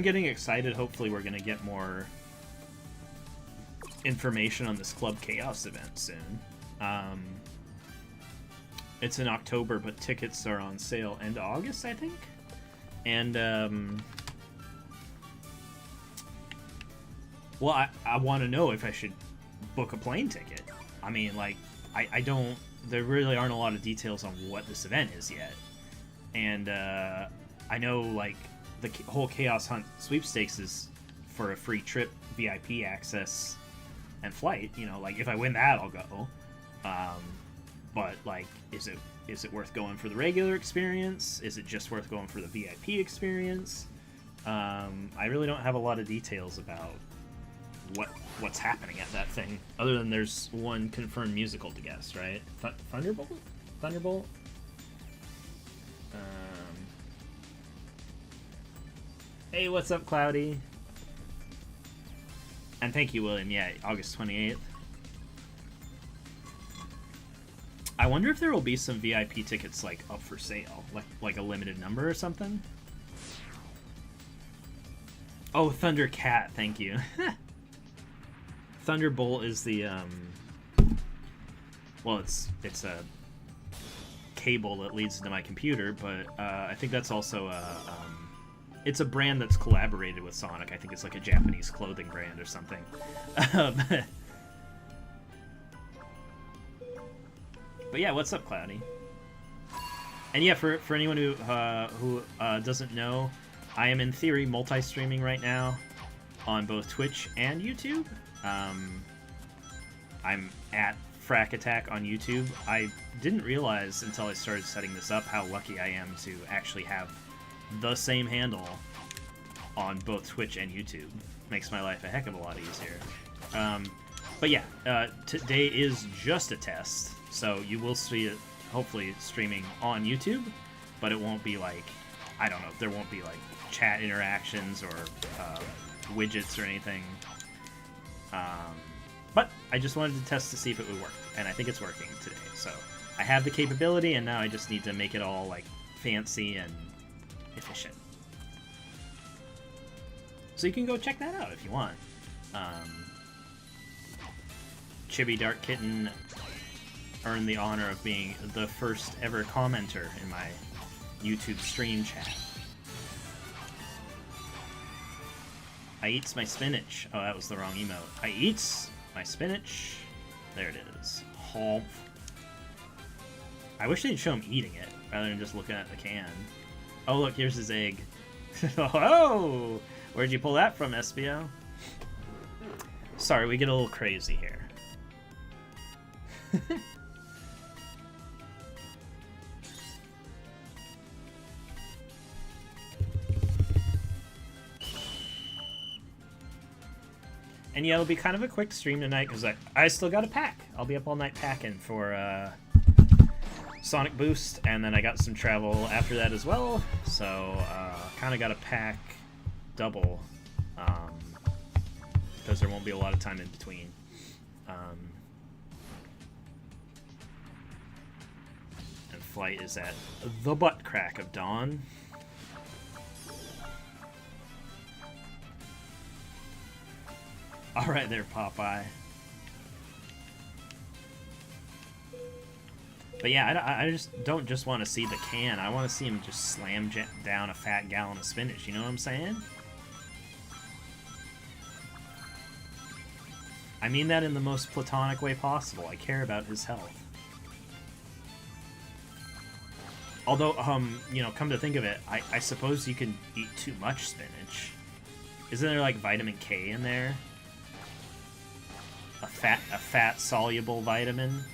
getting excited. Hopefully we're going to get more information on this Club Chaos event soon. It's in October, but tickets are on sale end of August, I think. And, well, I want to know if I should book a plane ticket. I mean, like, I don't, there really aren't a lot of details on what this event is yet. And I know, like, the whole Chaos Hunt sweepstakes is for a free trip, VIP access, and flight. You know, like, if I win that, I'll go. But, like, is it worth going for the regular experience? Is it just worth going for the VIP experience? I really don't have a lot of details about what's happening at that thing, other than there's one confirmed musical to guess, right? Thunderbolt? Thunderbolt? Hey, what's up, Cloudy? And thank you, William. Yeah, August 28th. I wonder if there will be some VIP tickets, like, up for sale. Like a limited number or something? Oh, Thundercat, thank you. Thunderbolt is the, well, it's a cable that leads into my computer, but I think that's also it's a brand that's collaborated with Sonic. I think it's like a Japanese clothing brand or something. But yeah, what's up, Cloudy? And yeah, for anyone who doesn't know, I am in theory multi-streaming right now on both Twitch and YouTube. I'm at FrackAttack on YouTube. I didn't realize until I started setting this up how lucky I am to actually have the same handle on both Twitch and YouTube. Makes my life a heck of a lot easier. But yeah, today is just a test, so you will see it hopefully streaming on YouTube, but it won't be like, I don't know, there won't be like chat interactions or widgets or anything. But I just wanted to test to see if it would work, and I think it's working today. So I have the capability, and now I just need to make it all like fancy and efficient. So you can go check that out if you want. Chibi Dark Kitten earned the honor of being the first ever commenter in my YouTube stream chat. I eats my spinach. Oh, that was the wrong emote. I eats my spinach. There it is. Hump. I wish they'd show him eating it rather than just looking at the can. Oh, look, here's his egg. Oh! Where'd you pull that from, Espio? Sorry, we get a little crazy here. And yeah, it'll be kind of a quick stream tonight because I still got to pack. I'll be up all night packing for Sonic Boost, and then I got some travel after that as well. So kind of got to pack double because there won't be a lot of time in between. And flight is at the butt crack of dawn. All right there, Popeye. But yeah, I just don't just want to see the can. I want to see him just slam down a fat gallon of spinach. You know what I'm saying? I mean that in the most platonic way possible. I care about his health. Although, you know, come to think of it, I suppose you can eat too much spinach. Isn't there like vitamin K in there? A fat soluble vitamin.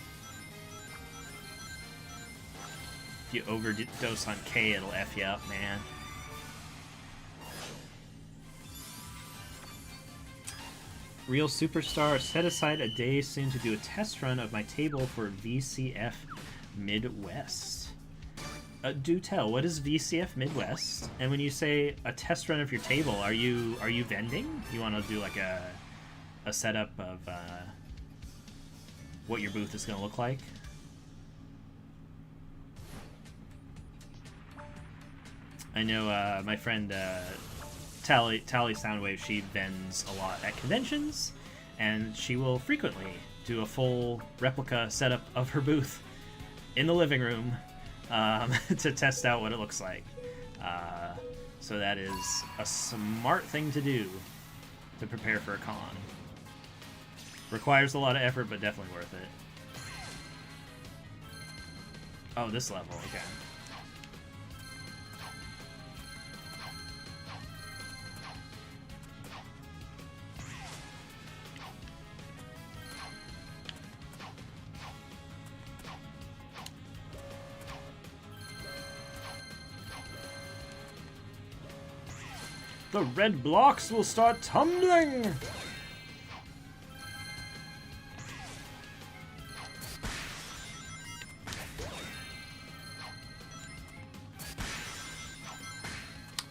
If you overdose on K, it'll F you up, man. Real Superstar, set aside a day soon to do a test run of my table for VCF Midwest. Do tell, what is VCF Midwest? And when you say a test run of your table, are you vending? You want to do like a setup of what your booth is going to look like? I know my friend Tally Soundwave, she vends a lot at conventions, and she will frequently do a full replica setup of her booth in the living room to test out what it looks like. So that is a smart thing to do to prepare for a con. Requires a lot of effort, but definitely worth it. Oh, this level, okay. The red blocks will start tumbling!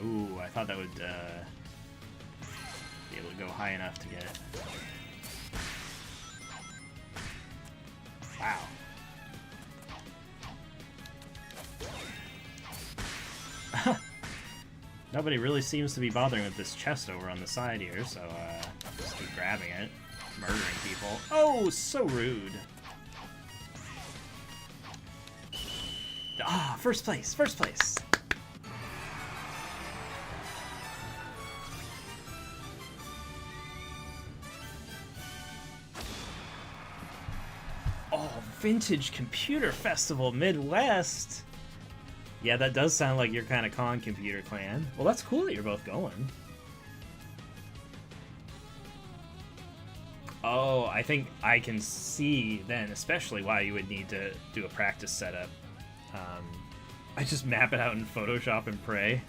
Ooh, I thought that would be able to go high enough to get it. Wow. Nobody really seems to be bothering with this chest over on the side here, so just keep grabbing it, murdering people. Oh, so rude. Ah, first place, first place. Oh, Vintage Computer Festival Midwest. Yeah, that does sound like your kind of con computer clan. Well, that's cool that you're both going. Oh, I think I can see then, especially why you would need to do a practice setup. I just map it out in Photoshop and pray.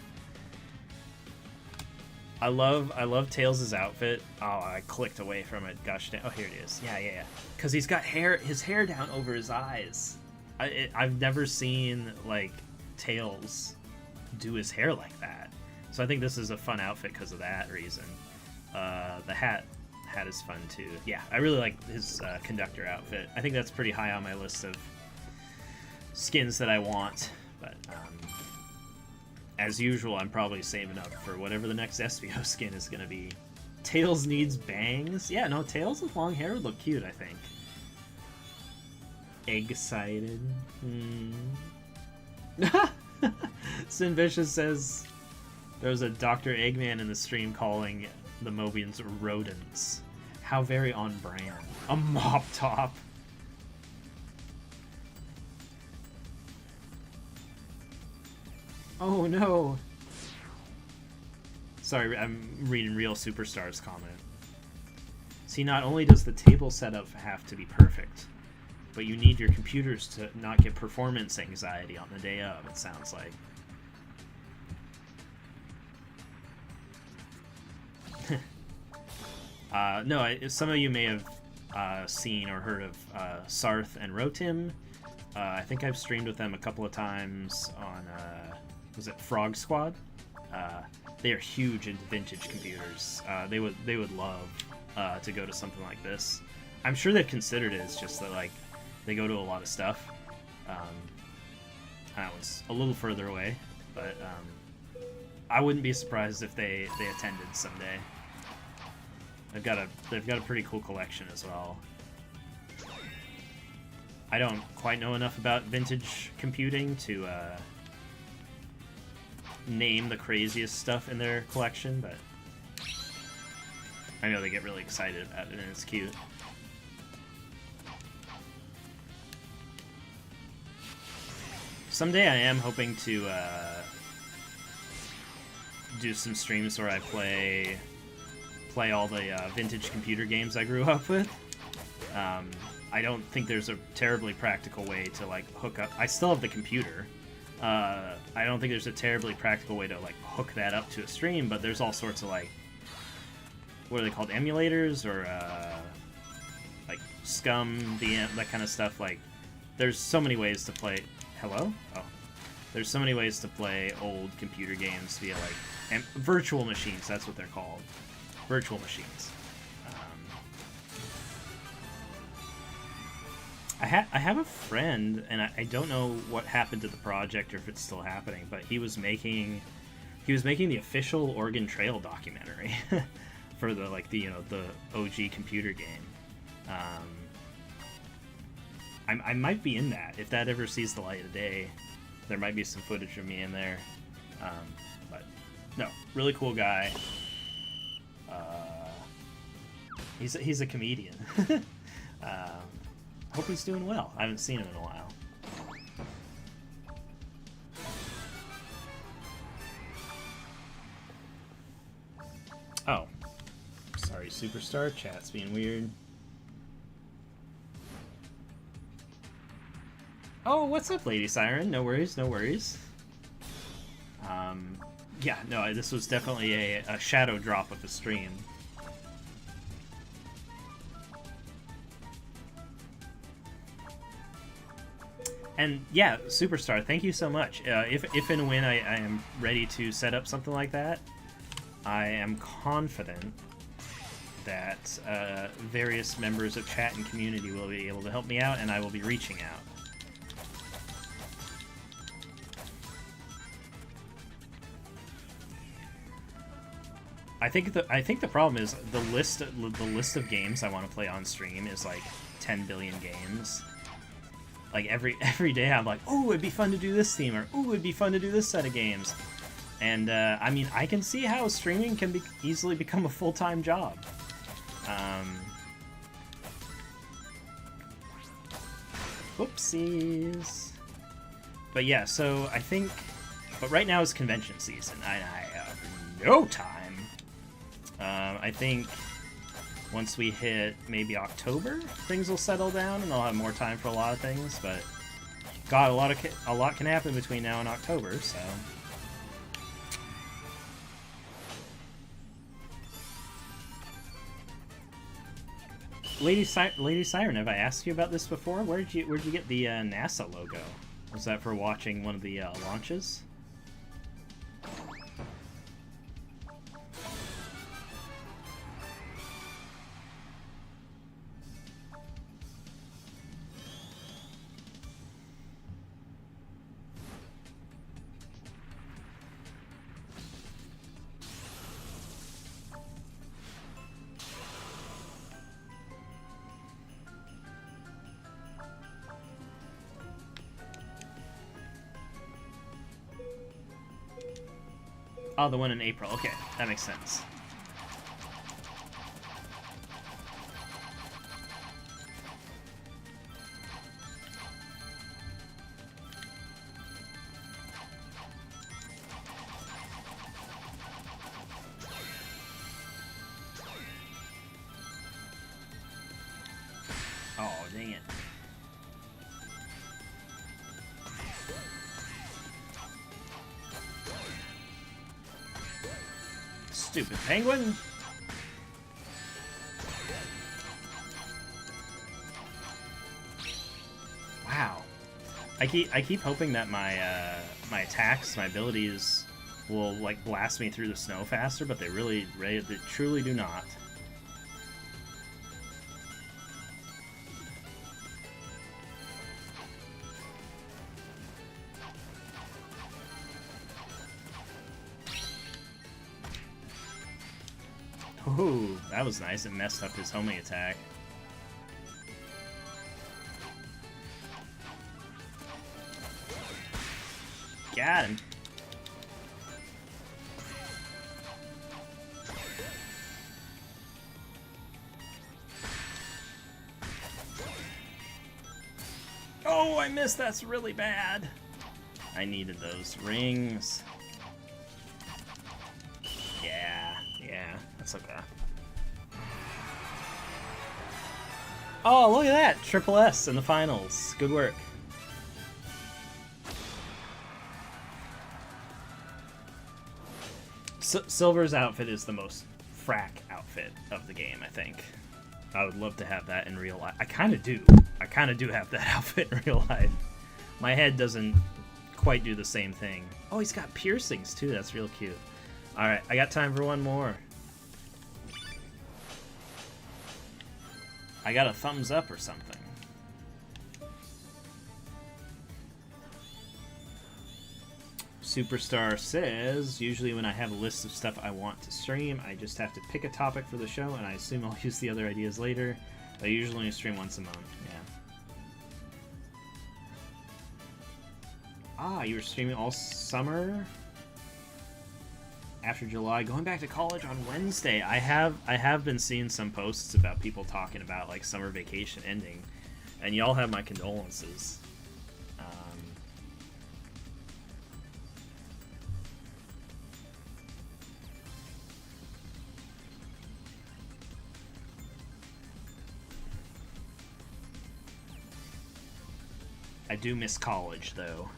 I love Tails' outfit. Oh, I clicked away from it. Gosh dang. Oh, here it is. Yeah. Because he's got his hair down over his eyes. I've never seen, like, Tails do his hair like that. So I think this is a fun outfit because of that reason. The hat is fun too. Yeah, I really like his conductor outfit. I think that's pretty high on my list of skins that I want. But as usual, I'm probably saving up for whatever the next SBO skin is going to be. Tails needs bangs. Yeah, no, Tails with long hair would look cute, I think. Egg-sided. Sin Vicious says there was a Dr. Eggman in the stream calling the Mobians rodents. How very on brand. A mop top. Oh no. Sorry, I'm reading Real Superstar's comment. See, not only does the table setup have to be perfect, but you need your computers to not get performance anxiety on the day of, it sounds like. No, some of you may have seen or heard of Sarth and Rotim. I think I've streamed with them a couple of times on, was it Frog Squad? They are huge into vintage computers. They would love to go to something like this. I'm sure they've considered it. It's just that, like, they go to a lot of stuff. That was a little further away, but I wouldn't be surprised if they attended someday. They've got a pretty cool collection as well. I don't quite know enough about vintage computing to name the craziest stuff in their collection, but I know they get really excited about it and it's cute. Someday I am hoping to do some streams where I play all the vintage computer games I grew up with. I don't think there's a terribly practical way to, like, hook up. I still have the computer. I don't think there's a terribly practical way to, like, hook that up to a stream, but there's all sorts of, like, what are they called, emulators, or like Scum, VM, that kind of stuff. Like, there's so many ways to play. Hello? Oh, there's so many ways to play old computer games via like virtual machines. That's what they're called, virtual machines. I have a friend, and I don't know what happened to the project or if it's still happening, but he was making the official Oregon Trail documentary for the the OG computer game. I might be in that. If that ever sees the light of day, there might be some footage of me in there. But no, really cool guy. He's a comedian. Hope he's doing well. I haven't seen him in a while. Oh. Sorry, Superstar. Chat's being weird. Oh, what's up, Lady Siren? No worries, no worries. Yeah, no, this was definitely a shadow drop of a stream. And yeah, Superstar, thank you so much. If and when I am ready to set up something like that, I am confident that various members of chat and community will be able to help me out, and I will be reaching out. I think the problem is the list of games I want to play on stream is like 10 billion games. Like every day I'm like, oh, it'd be fun to do this theme, or oh, it'd be fun to do this set of games. And I mean, I can see how streaming can easily become a full-time job. Whoopsies. But yeah, so I think, but right now is convention season, and I have no time. I think once we hit maybe October, things will settle down, and I'll have more time for a lot of things. But God, a lot can happen between now and October, so. Lady Siren, have I asked you about this before? Where'd you get the NASA logo? Was that for watching one of the launches? Oh, the one in April. Okay, that makes sense. Oh, dang it. Stupid penguin! Wow. I keep hoping that my my attacks, my abilities will like blast me through the snow faster, but they truly do not. Ooh, that was nice. It messed up his homing attack. Got him. Oh, I missed. That's really bad. I needed those rings. Yeah, that's okay. Oh, look at that! Triple S in the finals. Good work. Silver's outfit is the most frack outfit of the game, I think. I would love to have that in real life. I kind of do. I kind of do have that outfit in real life. My head doesn't quite do the same thing. Oh, he's got piercings too. That's real cute. Alright, I got time for one more. I got a thumbs up or something. Superstar says, usually when I have a list of stuff I want to stream, I just have to pick a topic for the show, and I assume I'll use the other ideas later. I usually only stream once a month. Yeah. Ah, you were streaming all summer after July, going back to college on Wednesday. I have been seeing some posts about people talking about like summer vacation ending, and y'all have my condolences. I do miss college, though.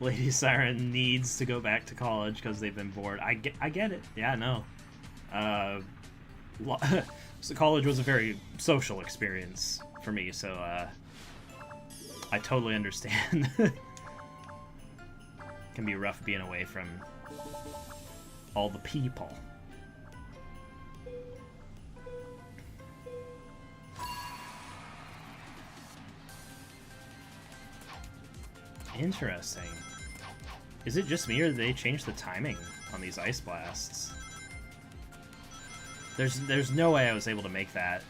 Lady Siren needs to go back to college because they've been bored. I get it. Yeah, no. So college was a very social experience for me, so I totally understand. It can be rough being away from all the people. Interesting. Is it just me, or did they change the timing on these ice blasts? There's no way I was able to make that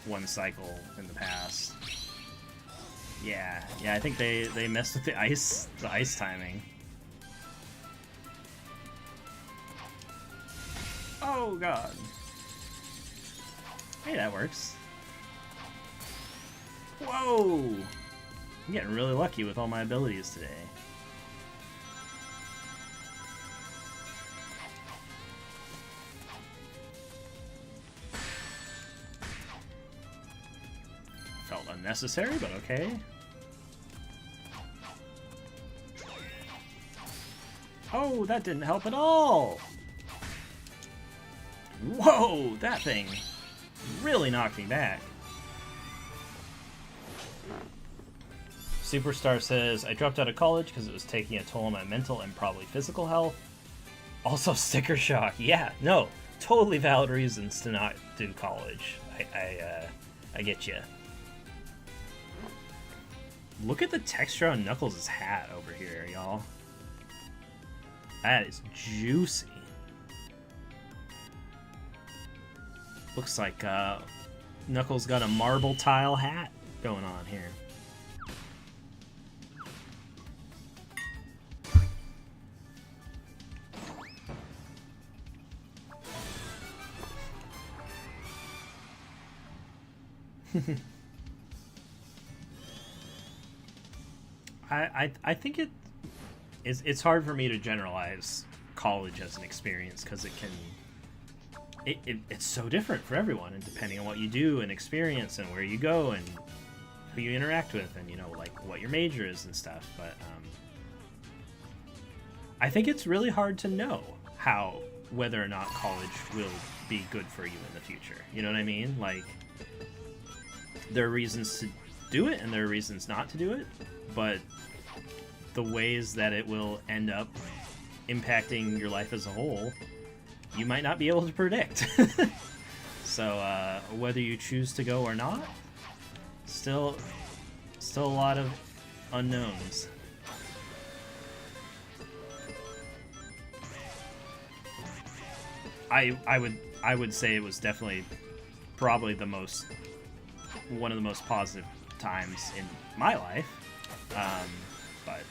one cycle in the past. Yeah, I think they messed with the ice timing. Oh god. Hey, that works. Whoa! I'm getting really lucky with all my abilities today. Felt unnecessary, but okay. Oh, that didn't help at all! Whoa, that thing really knocked me back. Superstar says, I dropped out of college because it was taking a toll on my mental and probably physical health. Also, sticker shock. Yeah, no, totally valid reasons to not do college. I get you. Look at the texture on Knuckles' hat over here, y'all. That is juicy. Looks like Knuckles got a marble tile hat going on here. I think it's hard for me to generalize college as an experience because it's so different for everyone, and depending on what you do and experience and where you go and who you interact with and, you know, like what your major is and stuff. But I think it's really hard to know whether or not college will be good for you in the future. You know what I mean? Like, there are reasons to do it and there are reasons not to do it, but the ways that it will end up impacting your life as a whole, you might not be able to predict. So whether you choose to go or not, still a lot of unknowns. I would say it was definitely probably one of the most positive times in my life, but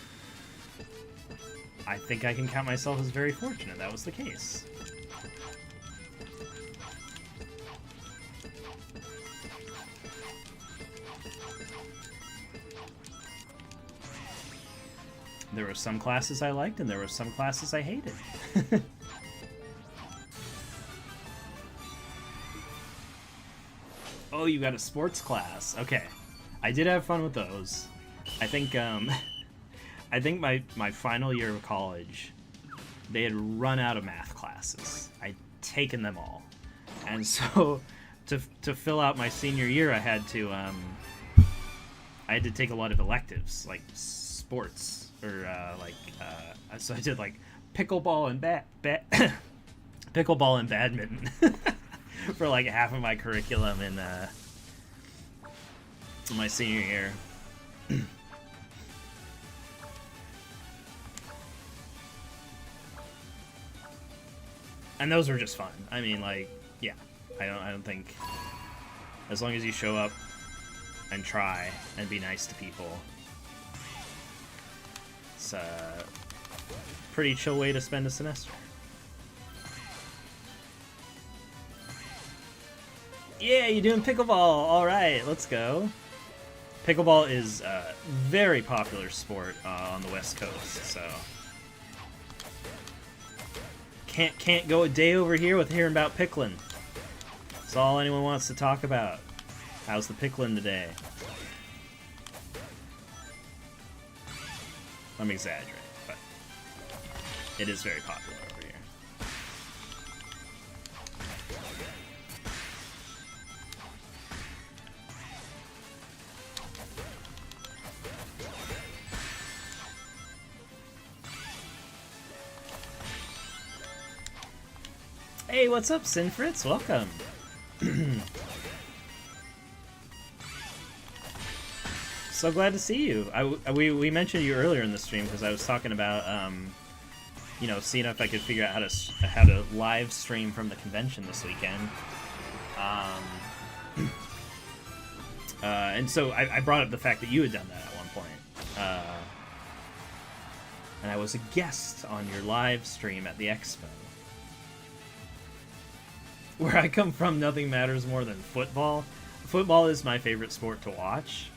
I think I can count myself as very fortunate that was the case. There were some classes I liked, and there were some classes I hated. Oh, you got a sports class. Okay. I did have fun with those. I think I think my final year of college, they had run out of math classes. I'd taken them all. And so to fill out my senior year, I had to take a lot of electives, like sports, or so I did like pickleball and pickleball and badminton for like half of my curriculum in my senior year. And those were just fun. I mean, like, yeah, I don't think, as long as you show up and try and be nice to people, it's a pretty chill way to spend a semester. Yeah, you're doing pickleball. All right, let's go. Pickleball is a very popular sport on the West Coast, so can't go a day over here with hearing about pickling. That's all anyone wants to talk about. How's the pickling today? I'm exaggerating, but it is very popular over here. Hey, what's up, Sinfritz? Welcome. So glad to see you. We mentioned you earlier in the stream because I was talking about you know, seeing if I could figure out how to live stream from the convention this weekend. And so I brought up the fact that you had done that at one point. And I was a guest on your live stream at the expo. Where I come from, nothing matters more than football. Football is my favorite sport to watch.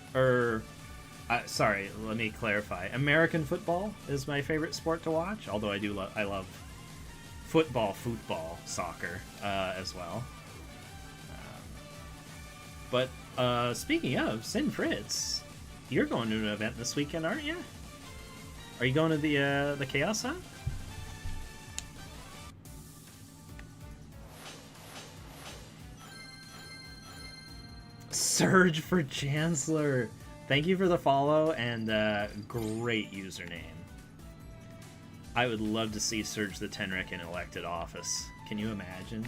Sorry, let me clarify. American football is my favorite sport to watch, although I love football, soccer as well. But speaking of, Sin Fritz, you're going to an event this weekend, aren't you? Are you going to the Chaos Hunt? Surge for Chancellor. Thank you for the follow and great username. I would love to see Surge the Tenrec in elected office. Can you imagine?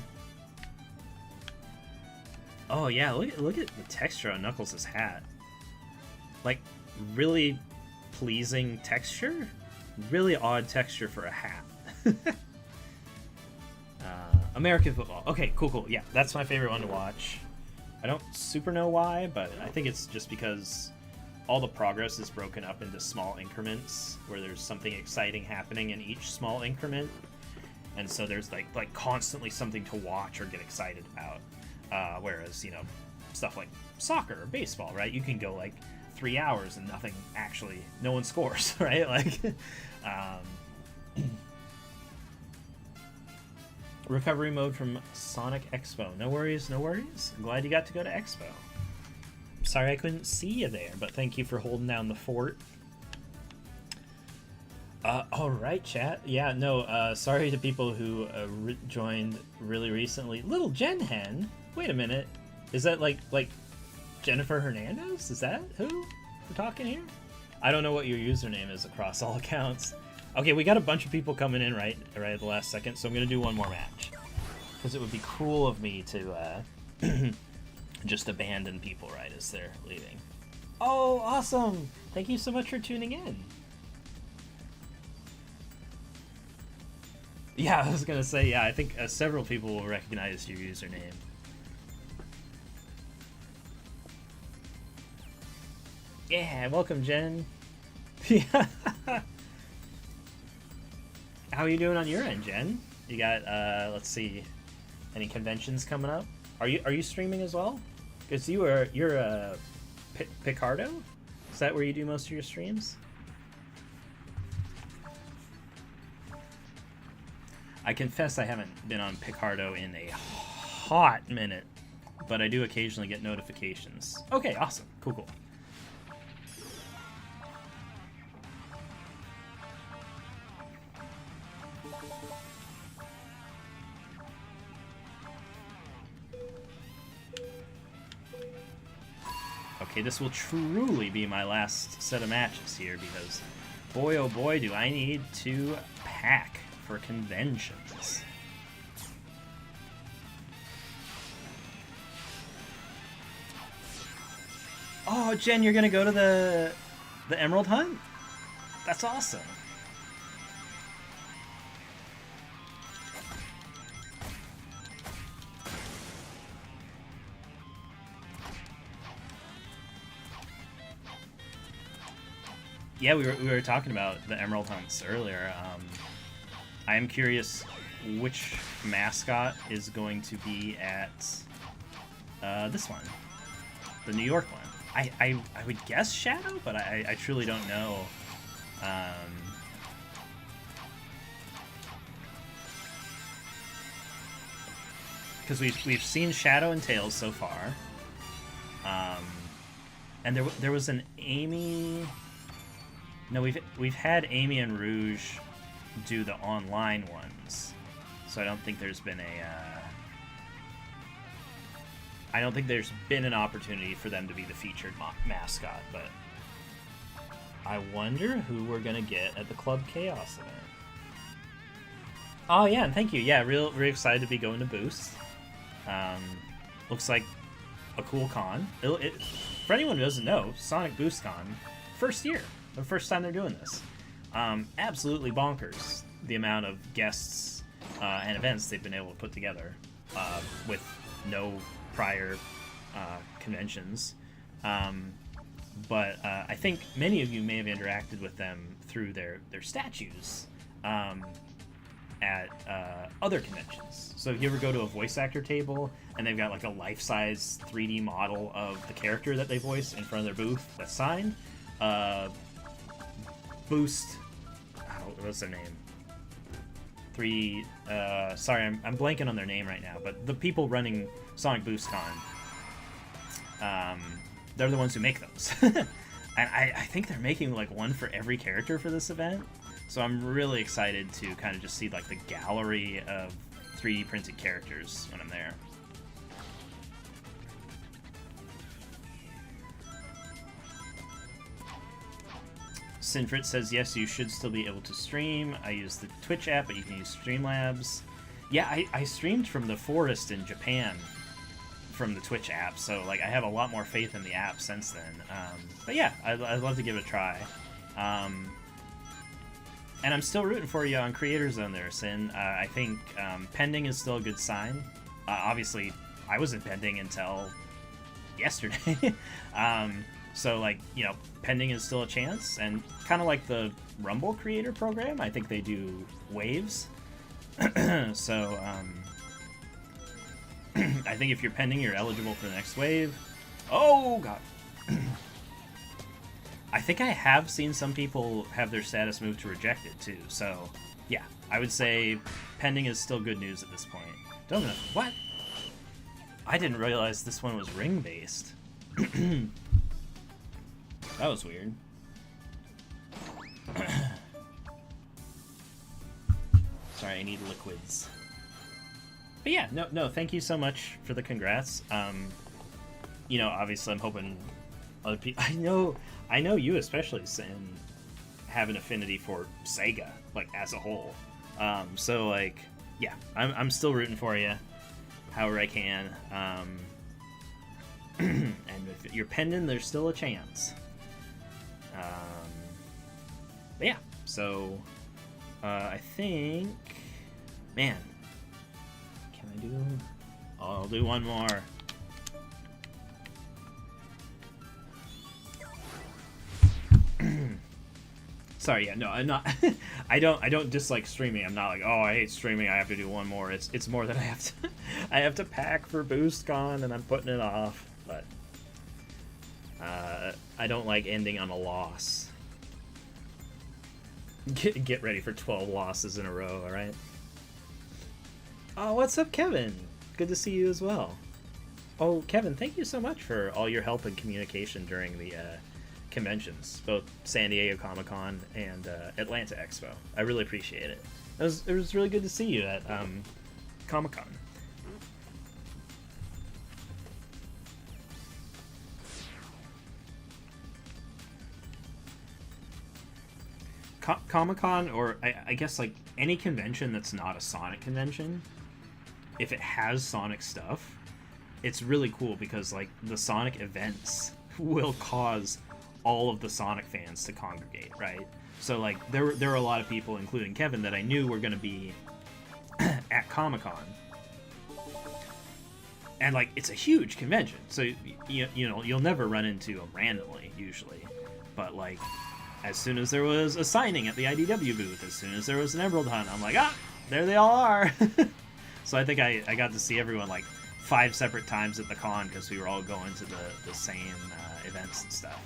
Oh yeah, look at the texture on Knuckles' hat. Like, really pleasing texture? Really odd texture for a hat. American football. Okay, cool. Yeah, that's my favorite one to watch. I don't super know why, but I think it's just because all the progress is broken up into small increments where there's something exciting happening in each small increment, and so there's like constantly something to watch or get excited about. Whereas, you know, stuff like soccer or baseball, right? You can go like 3 hours and no one scores, right? Like, recovery mode from Sonic Expo. No worries. I'm glad you got to go to Expo. Sorry I couldn't see you there, but thank you for holding down the fort. Alright, chat. Yeah, no, sorry to people who joined really recently. Little Jen Hen? Wait a minute. Is that like Jennifer Hernandez? Is that who we're talking here? I don't know what your username is across all accounts. Okay, we got a bunch of people coming in right at the last second, so I'm going to do one more match. Because it would be cruel of me to just abandon people right as they're leaving. Oh, awesome! Thank you so much for tuning in. Yeah, I was going to say, yeah, I think several people will recognize your username. Yeah, welcome, Jen. Yeah. How are you doing on your end, Jen? You got, let's see, any conventions coming up? Are you streaming as well? Because you're Picardo? Is that where you do most of your streams? I confess I haven't been on Picardo in a hot minute, but I do occasionally get notifications. Okay, awesome. Cool, cool. Okay, this will truly be my last set of matches here because boy oh boy do I need to pack for conventions. Oh, Jen, you're gonna go to the Emerald Hunt? That's awesome. Yeah, we were talking about the Emerald Hunts earlier. I am curious which mascot is going to be at this one, the New York one. I would guess Shadow, but I truly don't know. Because we've seen Shadow and Tails so far, and there was an Amy. No, we've had Amy and Rouge do the online ones, so I don't think there's been I don't think there's been an opportunity for them to be the featured mascot, but I wonder who we're gonna get at the Club Chaos event. Oh yeah, and thank you. Yeah, real excited to be going to Boost. Looks like a cool con. For anyone who doesn't know, Sonic Boost Con, first year. The first time they're doing this. Absolutely bonkers, the amount of guests and events they've been able to put together with no prior conventions. But I think many of you may have interacted with them through their statues at other conventions. So if you ever go to a voice actor table and they've got like a life-size 3D model of the character that they voice in front of their booth that's signed, Boost, what's their name? Sorry, I'm blanking on their name right now, but the people running Sonic Boost Con, they're the ones who make those. And I think they're making like one for every character for this event, so I'm really excited to kind of just see like the gallery of 3D printed characters when I'm there. Sinfrit says, yes, you should still be able to stream. I use the Twitch app, but you can use Streamlabs. Yeah, I streamed from the forest in Japan from the Twitch app, so like I have a lot more faith in the app since then. But yeah, I'd love to give it a try. And I'm still rooting for you on Creator Zone there, Sin. I think pending is still a good sign. Obviously, I wasn't pending until yesterday. So, like, you know, pending is still a chance, and kind of like the Rumble Creator Program, I think they do waves. So, I think if you're pending, you're eligible for the next wave. Oh, God. I think I have seen some people have their status moved to rejected, too. So, yeah, I would say pending is still good news at this point. Don't know. What? I didn't realize this one was ring-based. That was weird. Sorry, I need liquids. But yeah, no, thank you so much for the congrats. You know, obviously I'm hoping other people... I know you especially, Sin, have an affinity for Sega, like, as a whole. So, like, yeah, I'm still rooting for you, however I can. And if you're pending, there's still a chance. But yeah, so I think, man, can I do? Oh, I'll do one more. Sorry, yeah, no, I'm not. I don't dislike streaming. I'm not like, oh, I hate streaming. I have to do one more. It's more that I have to pack for BoostCon and I'm putting it off. But I don't like ending on a loss. Get ready for 12 losses in a row, all right? Oh, what's up, Kevin? Good to see you as well. Oh, Kevin, thank you so much for all your help and communication during the conventions, both San Diego Comic-Con and Atlanta Expo. I really appreciate it. It was really good to see you at Comic-Con. Comic-Con, or I guess like any convention that's not a Sonic convention, if it has Sonic stuff, it's really cool because like the Sonic events will cause all of the Sonic fans to congregate, right? So like there were a lot of people, including Kevin, that I knew were going to be at Comic-Con, and like it's a huge convention, so you know you'll never run into them randomly usually, but like as soon as there was a signing at the IDW booth, as soon as there was an Emerald Hunt, I'm like, ah, there they all are. So I think I got to see everyone like 5 separate times at the con because we were all going to the same events and stuff.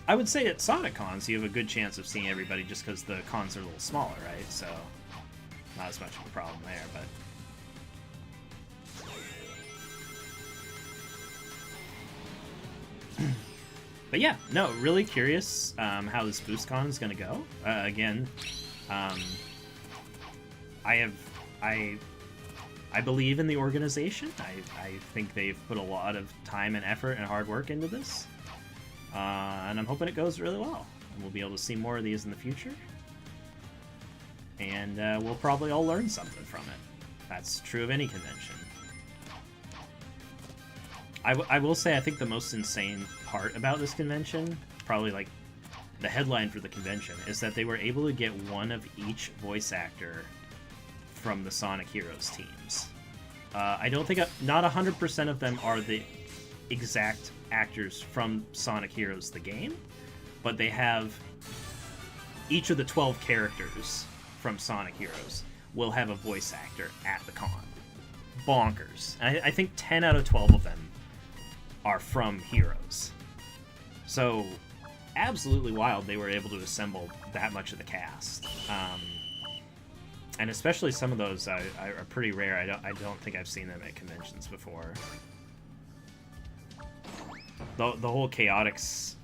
I would say at Sonic cons you have a good chance of seeing everybody just because the cons are a little smaller, right? So not as much of a problem there, but... But yeah, no, really curious how this BoostCon is going to go. Again, I believe in the organization. I think they've put a lot of time and effort and hard work into this. And I'm hoping it goes really well. And we'll be able to see more of these in the future. And we'll probably all learn something from it. That's true of any convention. I will say I think the most insane part about this convention, probably like the headline for the convention, is that they were able to get one of each voice actor from the Sonic Heroes teams. I don't think, not 100% of them are the exact actors from Sonic Heroes the game, but they have each of the 12 characters from Sonic Heroes will have a voice actor at the con. Bonkers. And I think 10 out of 12 of them are from Heroes. So, absolutely wild they were able to assemble that much of the cast. And especially some of those are pretty rare. I don't think I've seen them at conventions before. The whole Chaotix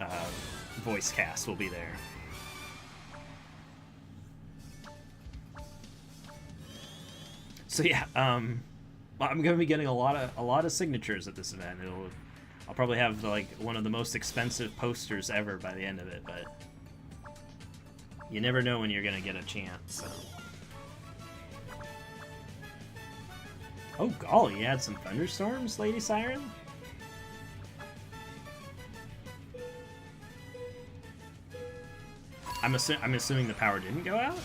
voice cast will be there. So yeah, I'm gonna be getting a lot of signatures at this event. I'll probably have like one of the most expensive posters ever by the end of it, but you never know when you're gonna get a chance. So. Oh golly, you had some thunderstorms, Lady Siren? I'm assuming the power didn't go out?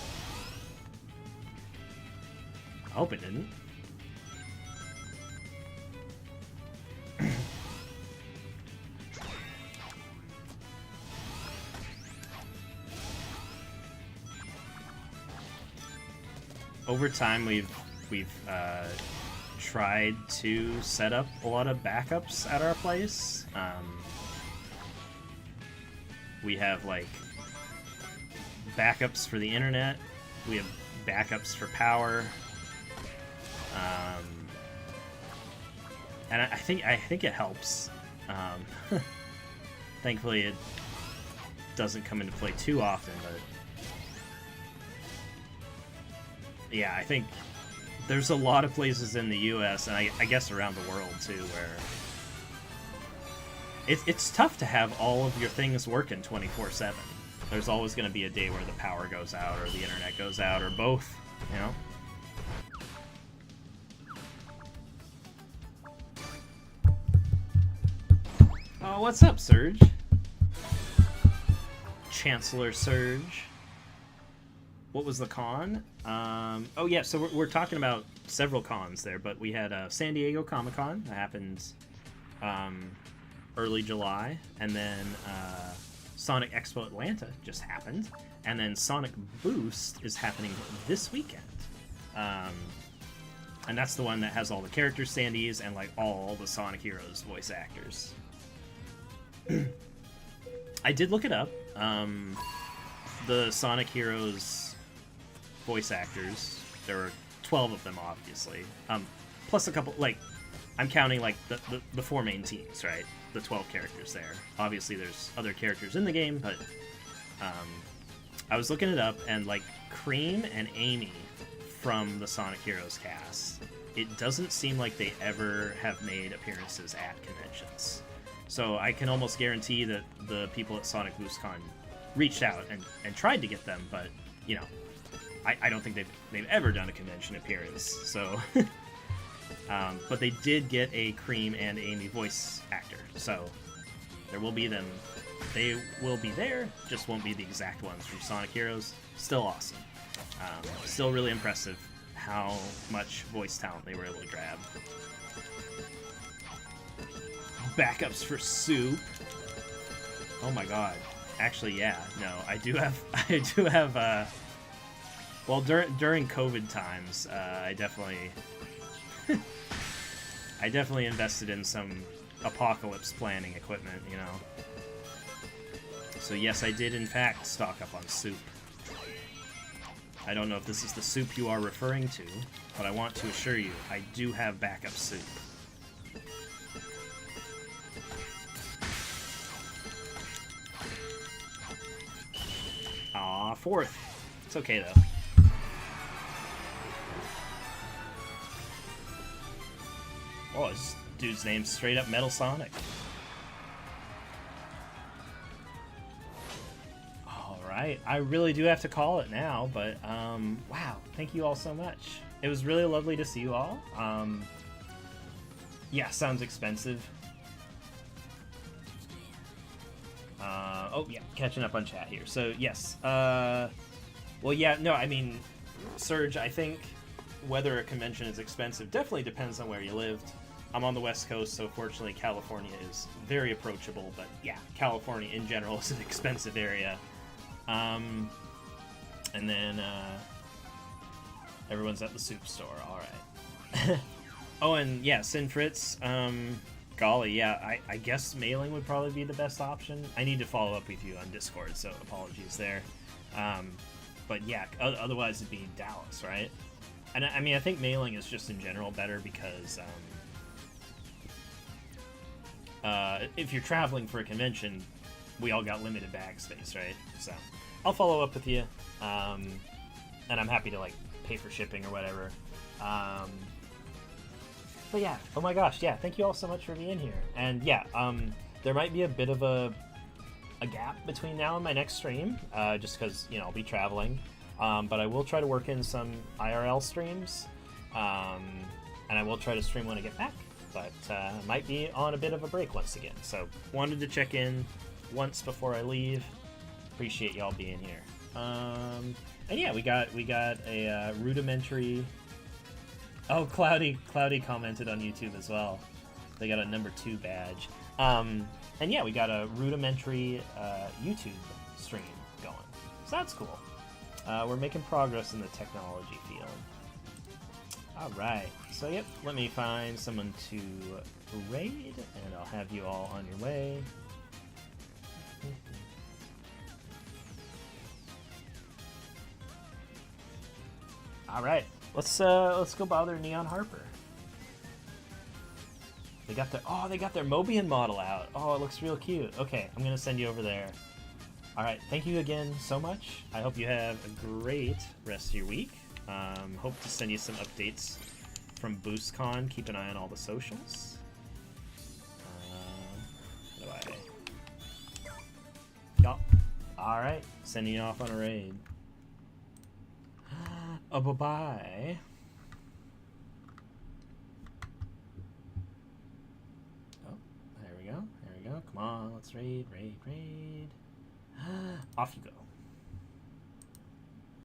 I hope it didn't. Over time, we've tried to set up a lot of backups at our place. We have like backups for the internet. We have backups for power. And I think it helps. Thankfully, it doesn't come into play too often, but yeah, I think there's a lot of places in the U.S. and I guess around the world too where it's tough to have all of your things working 24/7. There's always going to be a day where the power goes out or the internet goes out or both, you know? Oh, what's up, Surge? Chancellor Surge. What was the con? Oh yeah, so we're talking about several cons there, but we had San Diego Comic-Con that happened early July, and then Sonic Expo Atlanta just happened, and then Sonic Boost is happening this weekend. And that's the one that has all the character standees and like all the Sonic Heroes voice actors. I did look it up. The Sonic Heroes voice actors There were 12 of them, obviously. Plus a couple, like, I'm counting, like, the 4 main teams, right? The 12 characters there. Obviously, there's other characters in the game, but I was looking it up, and, like, Cream and Amy from the Sonic Heroes cast, it doesn't seem like they ever have made appearances at conventions. So I can almost guarantee that the people at Sonic BoostCon reached out and tried to get them, but, you know, I don't think they've ever done a convention appearance. So, but they did get a Cream and Amy voice actor, so there will be them. They will be there, just won't be the exact ones from Sonic Heroes. Still awesome. Still really impressive how much voice talent they were able to grab. Backups for Soup. Oh my god. Actually, yeah, no, I do have, well, during COVID times, I definitely invested in some apocalypse planning equipment, you know. So yes, I did in fact stock up on Soup. I don't know if this is the Soup you are referring to, but I want to assure you, I do have backup Soup. Aw, 4th. It's okay, though. Oh, this dude's name's straight up Metal Sonic. Alright, I really do have to call it now, but, wow, thank you all so much. It was really lovely to see you all. Yeah, sounds expensive. Oh, yeah, catching up on chat here. So, yes. Well, yeah, no, I mean, Surge, I think whether a convention is expensive definitely depends on where you lived. I'm on the West Coast, so fortunately California is very approachable, but yeah, California in general is an expensive area. And then, everyone's at the Soup store, alright. Oh, and yeah, Sin Fritz, golly, yeah, I guess mailing would probably be the best option. I need to follow up with you on Discord, so apologies there. But yeah, otherwise it'd be Dallas, right? And I mean, I think mailing is just in general better because if you're traveling for a convention, we all got limited bag space, right? So I'll follow up with you, and I'm happy to like pay for shipping or whatever. But yeah, oh my gosh, yeah, thank you all so much for being here. And yeah, there might be a bit of a gap between now and my next stream, just because, you know, I'll be traveling. But I will try to work in some IRL streams, and I will try to stream when I get back, but might be on a bit of a break once again. So wanted to check in once before I leave. Appreciate y'all being here. And yeah, we got a rudimentary. Oh, Cloudy commented on YouTube as well. They got a number 2 badge. And yeah, we got a rudimentary YouTube stream going. So that's cool. We're making progress in the technology field. Alright, so yep, let me find someone to raid, and I'll have you all on your way. Alright, let's go bother Neon Harper. They got their Mobian model out. Oh, it looks real cute. Okay, I'm gonna send you over there. Alright, thank you again so much. I hope you have a great rest of your week. Hope to send you some updates from BoostCon. Keep an eye on all the socials. How do I... Yup. Alright, sending you off on a raid. Oh, bye-bye. Oh, there we go. There we go. Come on, let's raid. Off you go.